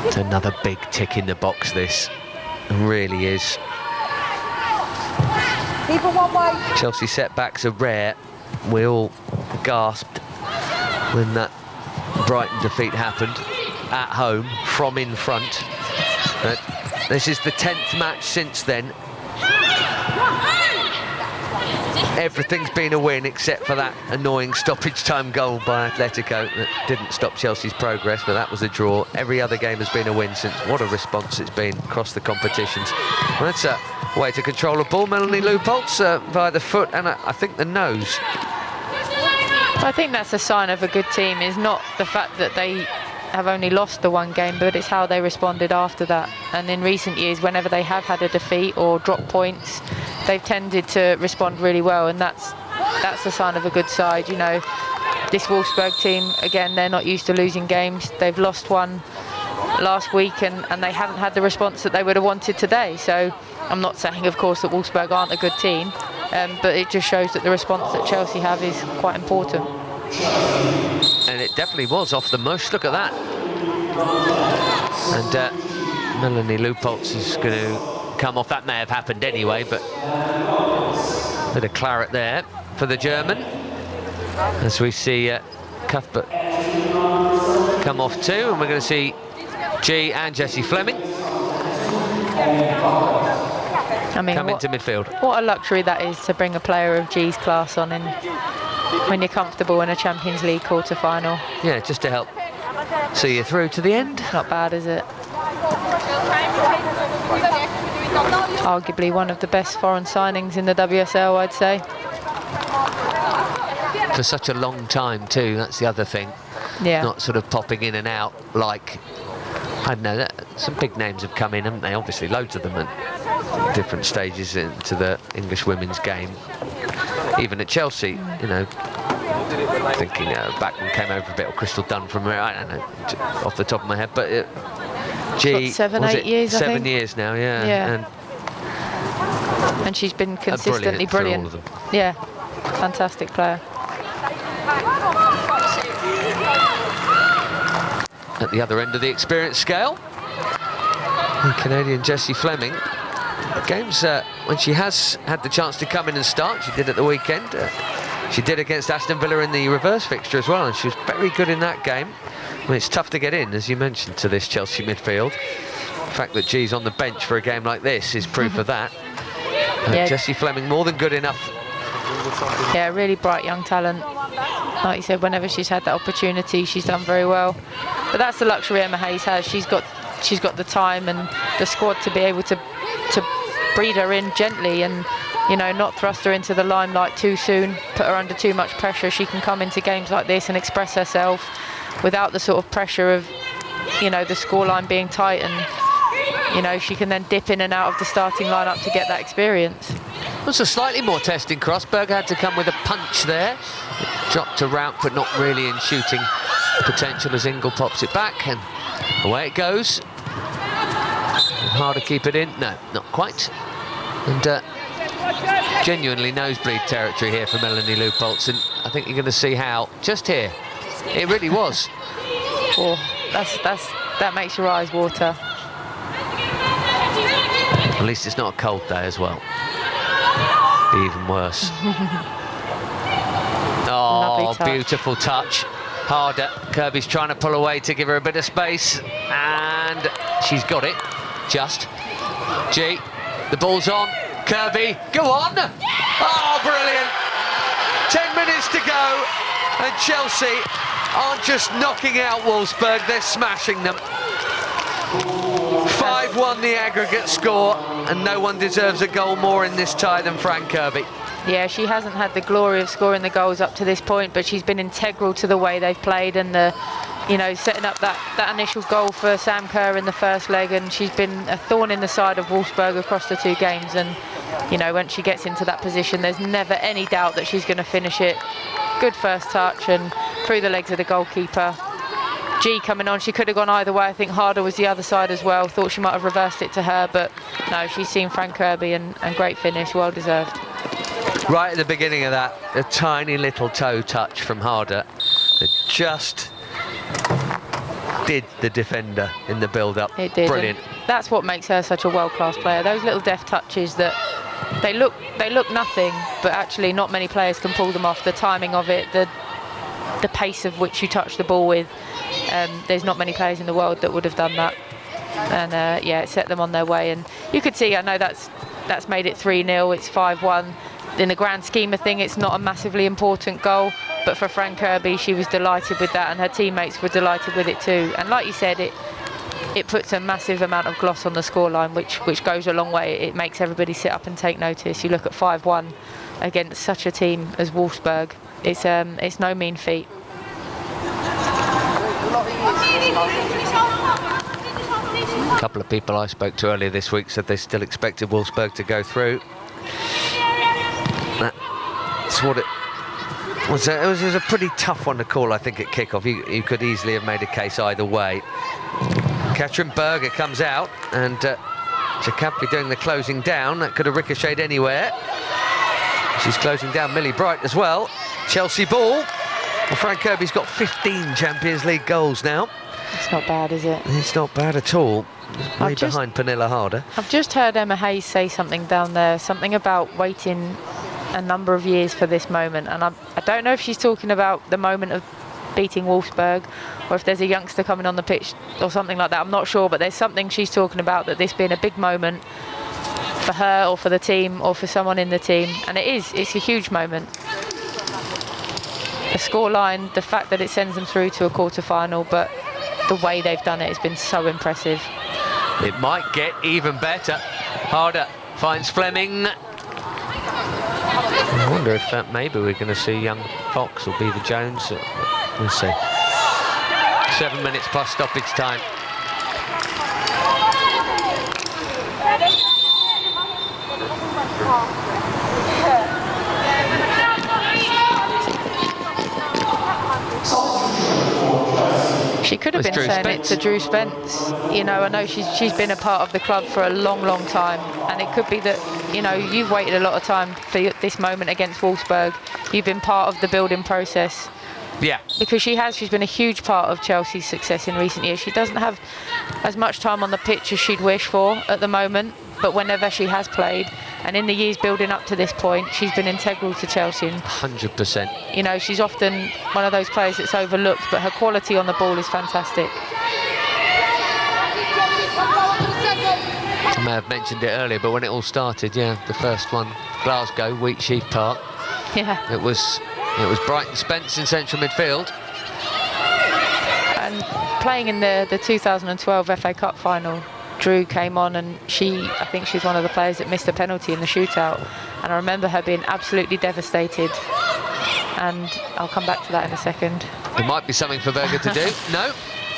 It's another big tick in the box, this. It really is. Chelsea setbacks are rare. We all gasped when that Brighton defeat happened at home from in front. But this is the 10th match since then. Everything's been a win except for that annoying stoppage time goal by Atletico that didn't stop Chelsea's progress, but that was a draw. Every other game has been a win since. What a response it's been across the competitions. Well, that's a way to control a ball. Melanie Leupolz via the foot and I think the nose. I think that's a sign of a good team, is not the fact that they have only lost the 1 game, but it's how they responded after that. And in recent years, whenever they have had a defeat or dropped points, they've tended to respond really well, and that's a sign of a good side. You know, this Wolfsburg team, again, they're not used to losing games. They've lost 1 last week and they haven't had the response that they would have wanted today. So I'm not saying, of course, that Wolfsburg aren't a good team, but it just shows that the response that Chelsea have is quite important. And it definitely was off the mush. Look at that. And Melanie Leupolz is going to come off. That may have happened anyway, but a bit of claret there for the German. As we see Cuthbert come off too, and we're going to see G and Jessie Fleming come into midfield. What a luxury that is to bring a player of G's class on in when you're comfortable in a Champions League quarter-final. Yeah, just to help see you through to the end. Not bad, is it? Arguably one of the best foreign signings in the WSL, I'd say. For such a long time too, that's the other thing. Yeah. Not sort of popping in and out like, I don't know, some big names have come in, haven't they? Obviously loads of them at different stages into the English women's game. Even at Chelsea, you know, thinking Backman came over a bit, or Crystal Dunn from where, I don't know, off the top of my head, but G, 7, 8 years, I think. 7 years now, yeah. And she's been consistently brilliant. For all of them. Yeah, fantastic player. At the other end of the experience scale, the Canadian Jessie Fleming. Games when she has had the chance to come in and start, she did at the weekend. She did against Aston Villa in the reverse fixture as well, and she was very good in that game. I mean, it's tough to get in, as you mentioned, to this Chelsea midfield. The fact that G's on the bench for a game like this is proof of that. Yeah. Jessie Fleming more than good enough Yeah, really bright young talent. Like you said, whenever she's had that opportunity, she's done very well. But that's the luxury Emma Hayes has. She's got the time and the squad to be able to breed her in gently and, you know, not thrust her into the limelight too soon, put her under too much pressure. She can come into games like this and express herself without the sort of pressure of, you know, the scoreline being tight, and, you know, she can then dip in and out of the starting lineup to get that experience. Was a slightly more testing cross. Berger had to come with a punch there. Dropped a route, but not really in shooting potential as Ingle pops it back, and away it goes. Harder keep it in. No, not quite. And genuinely nosebleed territory here for Melanie Leupolz, and I think you're going to see how. Just here, it really was. Oh, that makes your eyes water. At least it's not a cold day as well. Be even worse. Oh, beautiful touch. Harder. Kirby's trying to pull away to give her a bit of space, and she's got it. Just. G. The ball's on. Kirby. Go on. Oh, brilliant. 10 minutes to go, and Chelsea aren't just knocking out Wolfsburg, they're smashing them. 5-1 the aggregate score, and no one deserves a goal more in this tie than Fran Kirby. Yeah, she hasn't had the glory of scoring the goals up to this point, but she's been integral to the way they've played and the, you know, setting up that initial goal for Sam Kerr in the first leg, and she's been a thorn in the side of Wolfsburg across the two games. And, you know, when she gets into that position, there's never any doubt that she's going to finish it. Good first touch and through the legs of the goalkeeper. G coming on, she could have gone either way. I think Harder was the other side as well. Thought she might have reversed it to her, but no, she's seen Fran Kirby, and great finish, well deserved. Right at the beginning of that, a tiny little toe touch from Harder that just did the defender in the build-up. It did. Brilliant. That's what makes her such a world-class player. Those little deft touches that they look nothing, but actually not many players can pull them off. The timing of it, the pace of which you touch the ball with. There's not many players in the world that would have done that. And yeah, it set them on their way. And you could see, I know that's made it 3-0, it's 5-1. In the grand scheme of things, it's not a massively important goal, but for Fran Kirby, she was delighted with that, and her teammates were delighted with it too. And like you said, it puts a massive amount of gloss on the scoreline, which goes a long way. It makes everybody sit up and take notice. You look at 5-1 against such a team as Wolfsburg. It's no mean feat. A couple of people I spoke to earlier this week said they still expected Wolfsburg to go through. That's what it was. It was a pretty tough one to call, I think, at kickoff. You could easily have made a case either way. Katrin Berger comes out, and Jakabvi doing the closing down. That could have ricocheted anywhere. She's closing down Millie Bright as well. Chelsea ball. Well, Fran Kirby's got 15 Champions League goals now. It's not bad, is it? It's not bad at all. Way behind Pernille Harder. I've just heard Emma Hayes say something down there, something about waiting a number of years for this moment, and I don't know if she's talking about the moment of beating Wolfsburg or if there's a youngster coming on the pitch or something like that. I'm not sure, but there's something she's talking about, that this being a big moment for her or for the team or for someone in the team, and it's a huge moment. The scoreline, the fact that it sends them through to a quarter-final, but the way they've done it has been so impressive. It might get even better. Harder finds Fleming. I wonder if maybe we're going to see young Fox or Beaver Jones. We'll see. 7 minutes plus stoppage time. She could have been saying it to Drew Spence. You know, I know she's been a part of the club for a long, long time, and it could be that, you know, you've waited a lot of time for this moment against Wolfsburg. You've been part of the building process. Yeah. Because she's been a huge part of Chelsea's success in recent years. She doesn't have as much time on the pitch as she'd wish for at the moment, but whenever she has played, and in the years building up to this point, she's been integral to Chelsea. 100%. You know, she's often one of those players that's overlooked, but her quality on the ball is fantastic. I may have mentioned it earlier, but when it all started, yeah, the first one, Glasgow, Wheatsheaf Park, Yeah. It was Brighton Spence in central midfield. And playing in the 2012 FA Cup final, Drew came on, and I think she's one of the players that missed a penalty in the shootout. And I remember her being absolutely devastated. And I'll come back to that in a second. It might be something for Berger to do. No.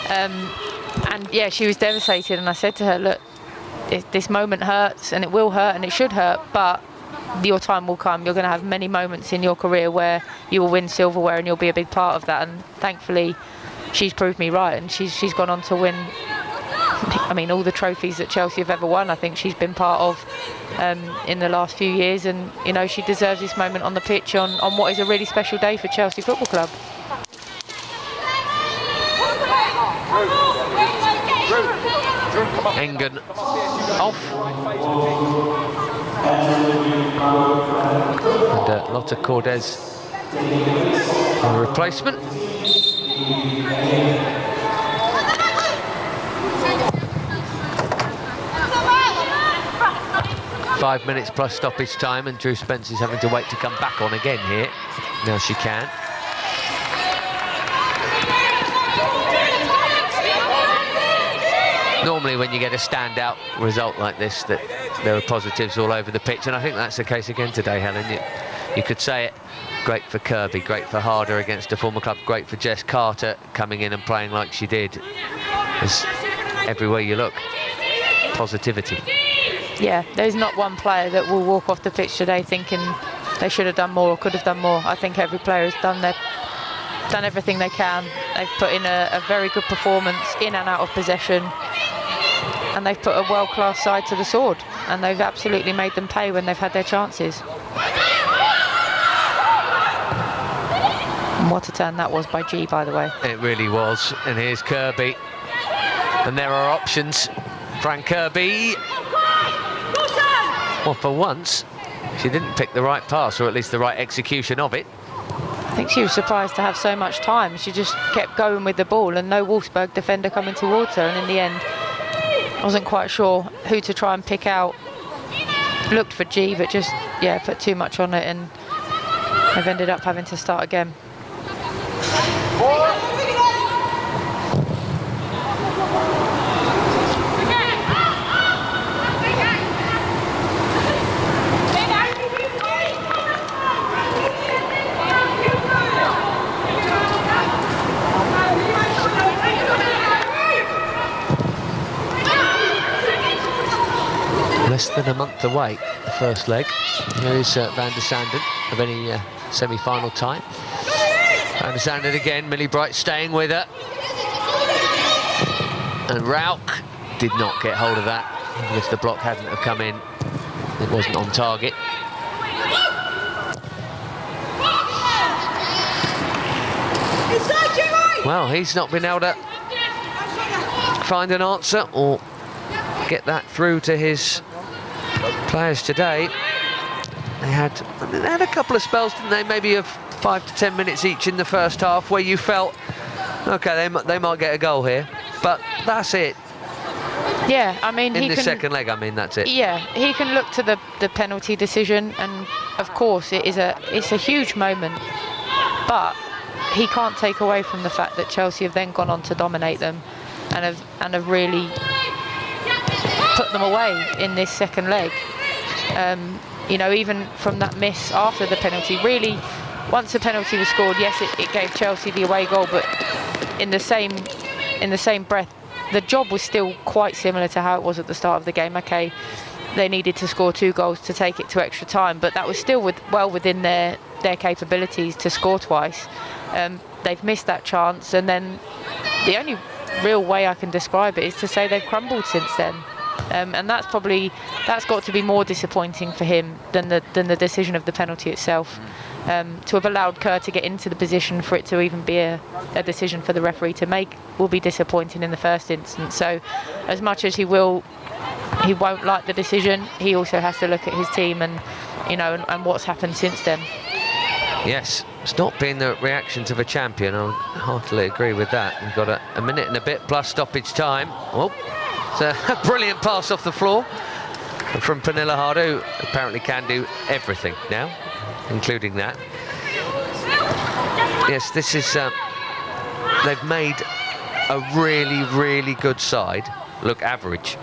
And yeah, she was devastated, and I said to her, look, this moment hurts, and it will hurt, and it should hurt, but your time will come. You're going to have many moments in your career where you will win silverware, and you'll be a big part of that. And thankfully, she's proved me right, and she's gone on to win, I mean, all the trophies that Chelsea have ever won. I think she's been part of in the last few years, and you know, she deserves this moment on the pitch on what is a really special day for Chelsea Football Club. Engen off. And Lotte Cordes a replacement. Five minutes plus stoppage time, and Drew Spence is having to wait to come back on again here. Now she can. Normally when you get a standout result like this, that there are positives all over the pitch, and I think that's the case again today, Helen. You could say it. Great for Kirby, great for Harder against a former club, great for Jess Carter coming in and playing like she did. It's everywhere you look, positivity. Yeah, there's not one player that will walk off the pitch today thinking they should have done more or could have done more. I think every player has done everything they can. They've put in a very good performance in and out of possession, and they've put a world-class side to the sword, and they've absolutely made them pay when they've had their chances. And what a turn that was by G, by the way. It really was. And here's Kirby, and there are options. Fran Kirby. Well, for once, she didn't pick the right pass, or at least the right execution of it. I think she was surprised to have so much time. She just kept going with the ball, and no Wolfsburg defender coming towards her. And in the end, I wasn't quite sure who to try and pick out. Looked for G, but just, yeah, put too much on it, and they've ended up having to start again. Less than a month away, the first leg. Here is Van der Sanden of any semi-final tie. Van der Sanden again, Millie Bright staying with her. And Rauk did not get hold of that. Even if the block hadn't have come in, it wasn't on target. Well, he's not been able to find an answer or get that through to his players today. They had a couple of spells, didn't they? Maybe of 5 to 10 minutes each in the first half, where you felt, okay, they might get a goal here, but that's it. Yeah, I mean, in the second leg, I mean, that's it. Yeah, he can look to the penalty decision, and of course it's a huge moment, but he can't take away from the fact that Chelsea have then gone on to dominate them and have really put them away in this second leg. You know, even from that miss after the penalty, really, once the penalty was scored, yes, it gave Chelsea the away goal, but in the same breath, the job was still quite similar to how it was at the start of the game. Okay, they needed to score 2 goals to take it to extra time, but that was still well within their capabilities to score twice. They've missed that chance, and then the only real way I can describe it is to say they've crumbled since then. And that's got to be more disappointing for him than the decision of the penalty itself. To have allowed Kerr to get into the position for it to even be a decision for the referee to make will be disappointing in the first instance. So as much as he won't like the decision, he also has to look at his team and, you know, and what's happened since then. Yes, it's not been the reactions of a champion. I would heartily agree with that. We've got a minute and a bit plus stoppage time. Oh, it's a brilliant pass off the floor from Pernille Harder, who apparently can do everything now. including that. Yes, this is... they've made a really, really good side look average.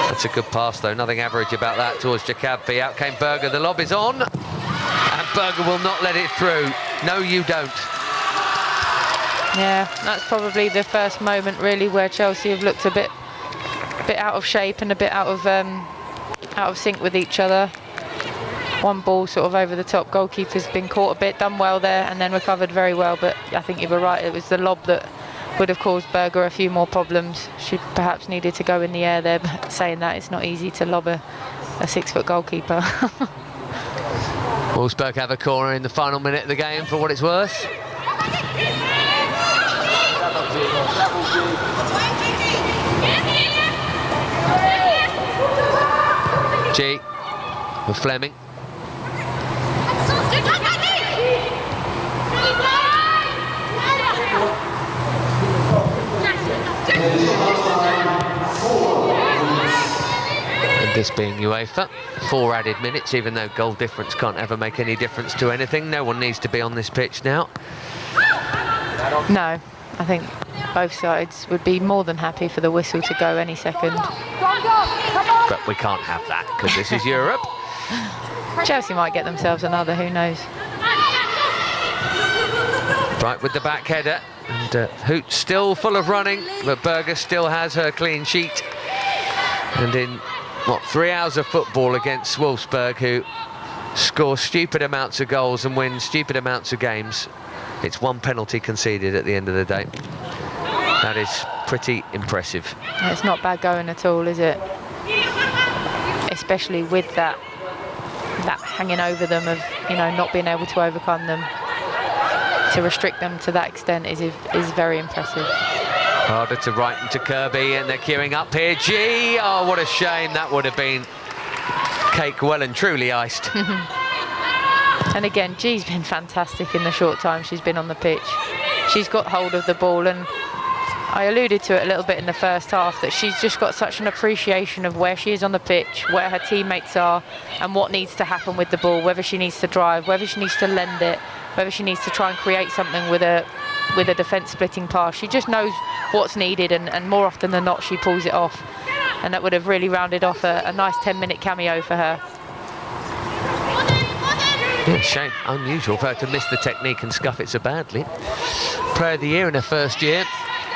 That's a good pass, though. Nothing average about that towards Jacabi. Out came Berger. The lob is on. And Berger will not let it through. No, you don't. Yeah, that's probably the first moment, really, where Chelsea have looked a bit out of shape and a bit out of sync with each other. One ball sort of over the top. Goalkeeper's been caught a bit, done well there, and then recovered very well. But I think you were right. It was the lob that would have caused Berger a few more problems. She perhaps needed to go in the air there, but saying that, it's not easy to lob a 6-foot goalkeeper. Wolfsburg have a corner in the final minute of the game, for what it's worth. G with Fleming. And this being UEFA, 4 added minutes, even though goal difference can't ever make any difference to anything. No one needs to be on this pitch now. No, I think both sides would be more than happy for the whistle to go any second. But we can't have that, because this is Europe. Chelsea might get themselves another, who knows. Bright with the back header, and Hoot still full of running, but Berger still has her clean sheet. And in, what, 3 hours of football against Wolfsburg, who score stupid amounts of goals and win stupid amounts of games, it's 1 penalty conceded at the end of the day. That is pretty impressive. It's not bad going at all, is it? Especially with that hanging over them of, you know, not being able to overcome them. To restrict them to that extent is very impressive. Harder to right into Kirby, and they're queuing up here. G, oh, what a shame. That would have been cake well and truly iced. And again, G's been fantastic in the short time she's been on the pitch. She's got hold of the ball, and I alluded to it a little bit in the first half, that she's just got such an appreciation of where she is on the pitch, where her teammates are, and what needs to happen with the ball, whether she needs to drive, whether she needs to lend it, whether she needs to try and create something with a defence splitting pass. She just knows what's needed, and more often than not she pulls it off, and that would have really rounded off a nice 10-minute cameo for her. Yeah, shame, unusual for her to miss the technique and scuff it so badly. Player of the year in her first year.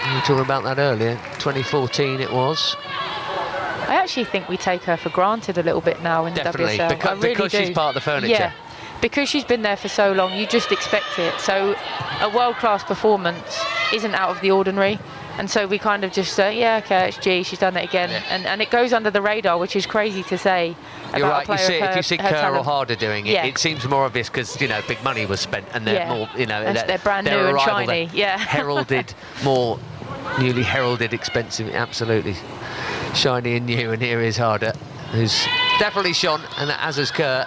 We were talking about that earlier, 2014 it was. I actually think we take her for granted a little bit now in Definitely, the WSL. because she's part of the furniture. Yeah, because she's been there for so long, you just expect it. So a world-class performance isn't out of the ordinary. And so we kind of just say, yeah, okay, it's G, she's done it again. Yeah. And it goes under the radar, which is crazy to say. You're about right, if you see Kerr or Harder doing it, yeah, it seems more obvious because, you know, big money was spent and they're more, you know, they're brand new and shiny. Yeah. Heralded, more newly heralded, expensive, absolutely shiny and new. And here is Harder, who's definitely shone, and as has Kerr,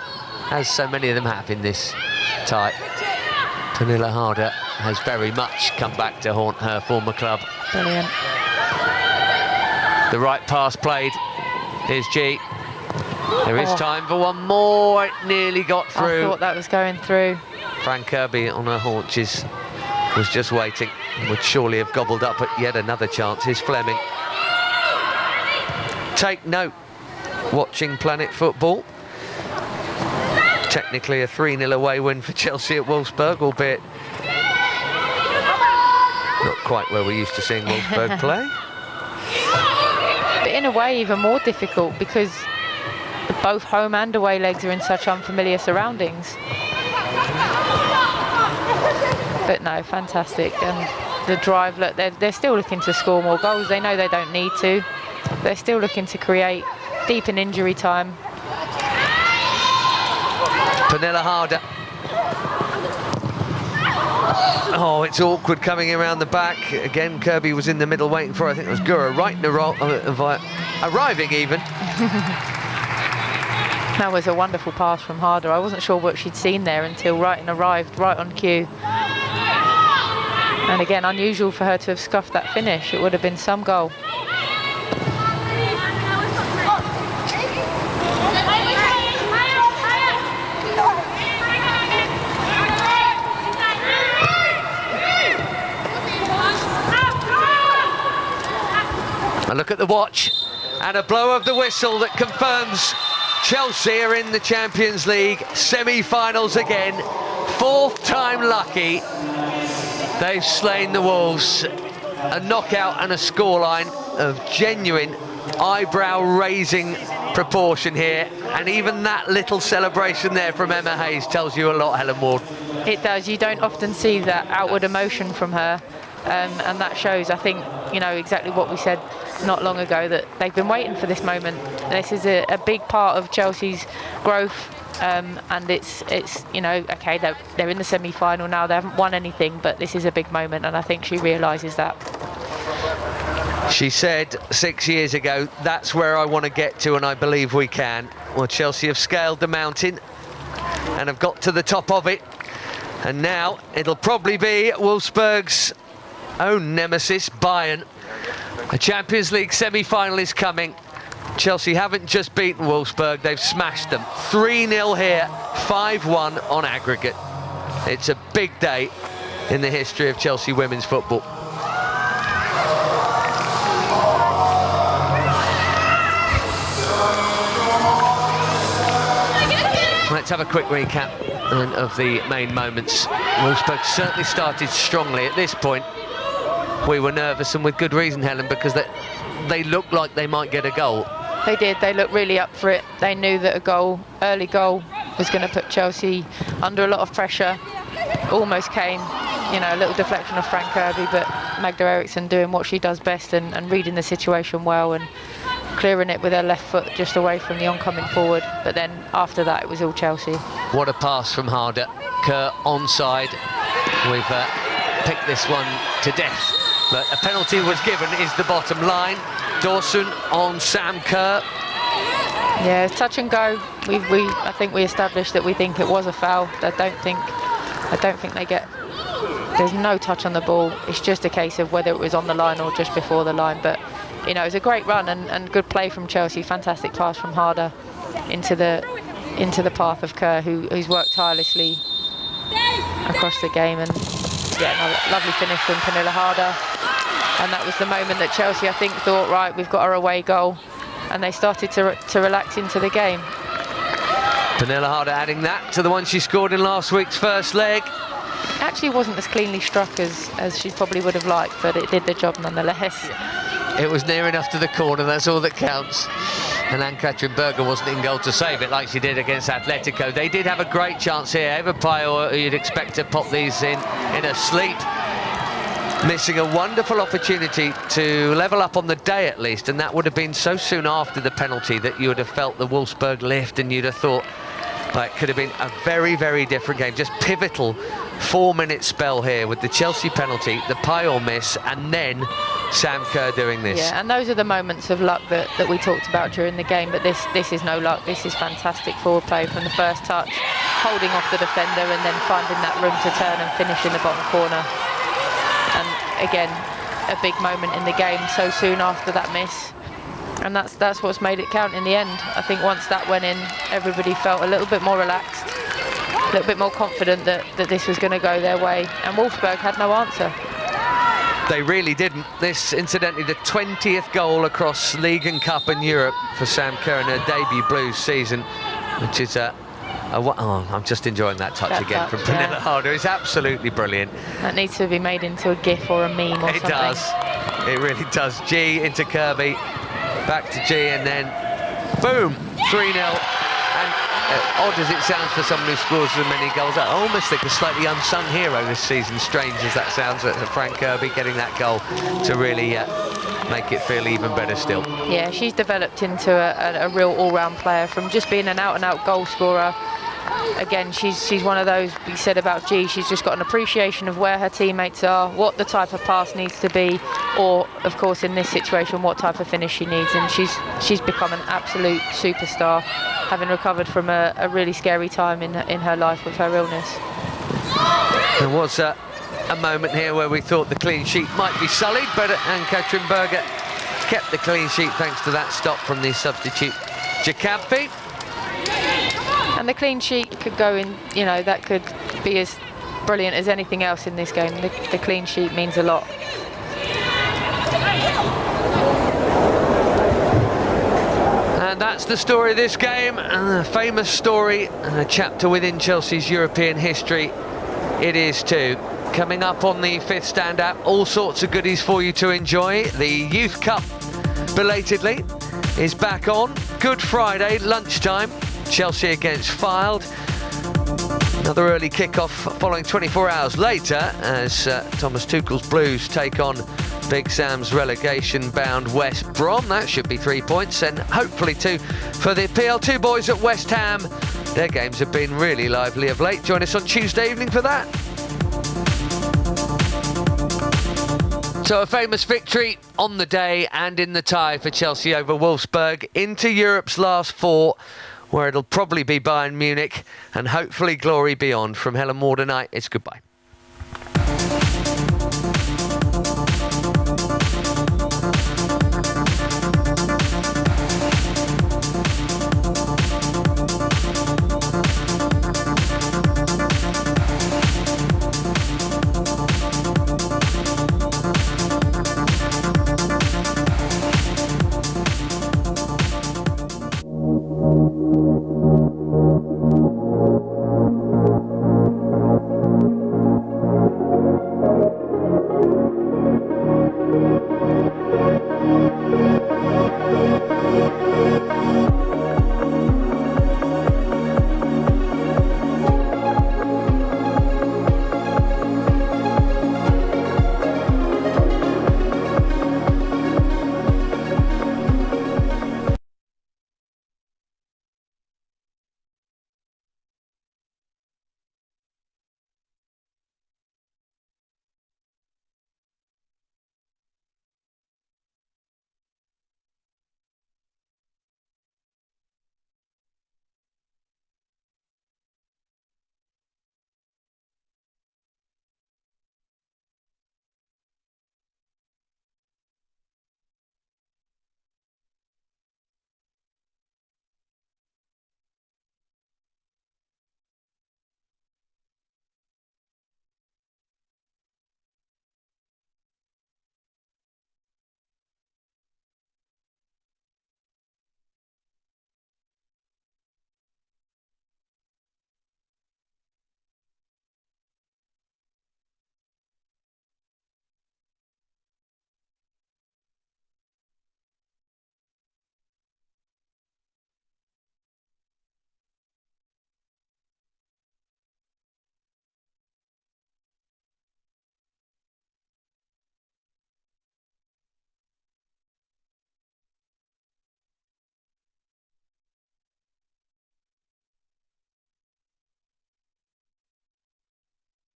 as so many of them have in this type. Pernille Harder has very much come back to haunt her former club. Brilliant. The right pass played. Here's G. There is time for one more. It nearly got through. I thought that was going through. Fran Kirby on her haunches was just waiting. Would surely have gobbled up at yet another chance. Here's Fleming. Take note, watching Planet Football. Technically a 3-0 away win for Chelsea at Wolfsburg, albeit not quite where we're used to seeing Wolfsburg play. But in a way even more difficult, because both home and away legs are in such unfamiliar surroundings. But no, fantastic. And the drive, look, they're still looking to score more goals. They know they don't need to. They're still looking to create deep in injury time. Pernille Harder. Oh, it's awkward coming around the back. Again, Kirby was in the middle waiting for, I think it was Gura, right in the arriving even. That was a wonderful pass from Harder. I wasn't sure what she'd seen there until Wrighton arrived right on cue. And again, unusual for her to have scuffed that finish. It would have been some goal. look at the watch, and a blow of the whistle that confirms Chelsea are in the Champions League semi-finals again. 4th time lucky. They've slain the Wolves. A knockout and a scoreline of genuine eyebrow-raising proportion here, and even that little celebration there from Emma Hayes tells you a lot, Helen Ward. It does. You don't often see that outward emotion from her, and that shows, I think, you know, exactly what we said not long ago, that they've been waiting for this moment. This is a big part of Chelsea's growth, and it's you know, okay, they're in the semi-final now, they haven't won anything, but this is a big moment, and I think she realises that. She said 6 years ago, that's where I want to get to, and I believe we can. Well, Chelsea have scaled the mountain and have got to the top of it, and now it'll probably be Wolfsburg's own nemesis, Bayern. A Champions League semi-final is coming. Chelsea haven't just beaten Wolfsburg, they've smashed them. 3-0 here, 5-1 on aggregate. It's a big day in the history of Chelsea women's football. Let's have a quick recap of the main moments. Wolfsburg certainly started strongly. At this point, we were nervous, and with good reason, Helen, because they looked like they might get a goal. They did. They looked really up for it. They knew that early goal was going to put Chelsea under a lot of pressure. Almost came, you know, a little deflection of Fran Kirby, but Magda Eriksson doing what she does best and reading the situation well and clearing it with her left foot just away from the oncoming forward. But then after that, it was all Chelsea. What a pass from Harder. Kerr onside. We've picked this one to death, but a penalty was given, is the bottom line. Dawson on Sam Kerr. Yeah, it's touch and go. I think we established that we think it was a foul. I don't think they get. There's no touch on the ball. It's just a case of whether it was on the line or just before the line. But you know, it was a great run and good play from Chelsea. Fantastic pass from Harder into the path of Kerr, who's worked tirelessly across the game. And yeah, no, lovely finish from Pernille Harder. And that was the moment that Chelsea, I think, thought, right, we've got our away goal, and they started to relax into the game. Pernille Harder adding that to the one she scored in last week's first leg. Actually wasn't as cleanly struck as she probably would have liked, but it did the job nonetheless. It was near enough to the corner, that's all that counts. And Ann-Katrin Berger wasn't in goal to save it like she did against Atletico. They did have a great chance here. Eva Pajor, who you'd expect to pop these in her sleep, missing a wonderful opportunity to level up on the day at least, and that would have been so soon after the penalty that you would have felt the Wolfsburg lift, and you'd have thought, well, it could have been a very, very different game. Just pivotal 4-minute spell here with the Chelsea penalty, the Pajor miss, and then Sam Kerr doing this. Yeah, and those are the moments of luck that we talked about during the game, but this is no luck. This is fantastic forward play from the first touch, holding off the defender and then finding that room to turn and finish in the bottom corner. And again, a big moment in the game so soon after that miss. And that's what's made it count in the end. I think once that went in, everybody felt a little bit more relaxed, a little bit more confident that this was going to go their way. And Wolfsburg had no answer. They really didn't. This, incidentally, the 20th goal across League and Cup and Europe for Sam Kerr in her debut Blues season, which is I'm just enjoying that touch again from Pernille Harder. It's absolutely brilliant. That needs to be made into a GIF or a meme or something. It does. It really does. G into Kirby, back to G, and then boom, 3-0. And odd as it sounds for someone who scores so many goals, I almost think a slightly unsung hero this season, strange as that sounds, Fran Kirby getting that goal to really make it feel even better still. Yeah, she's developed into a real all-round player from just being an out-and-out goal scorer. Again, she's one of those, we said about G, she's just got an appreciation of where her teammates are, what the type of pass needs to be, or, of course, in this situation, what type of finish she needs. And she's become an absolute superstar, having recovered from a really scary time in her life with her illness. There was a moment here where we thought the clean sheet might be sullied, but Ann-Katrin Berger kept the clean sheet thanks to that stop from the substitute Gianfranco. And the clean sheet could go in, you know, that could be as brilliant as anything else in this game. The clean sheet means a lot. And that's the story of this game, a famous story, and a chapter within Chelsea's European history. It is too. Coming up on the Fifth Stand app, all sorts of goodies for you to enjoy. The Youth Cup, belatedly, is back on. Good Friday, lunchtime, Chelsea against Fylde. Another early kick-off following 24 hours later as Thomas Tuchel's Blues take on Big Sam's relegation-bound West Brom. That should be 3 points, and hopefully 2 for the PL2 boys at West Ham. Their games have been really lively of late. Join us on Tuesday evening for that. So a famous victory on the day and in the tie for Chelsea over Wolfsburg into Europe's last 4, where it'll probably be Bayern Munich and hopefully glory beyond. From Helen Ward and I, it's goodbye.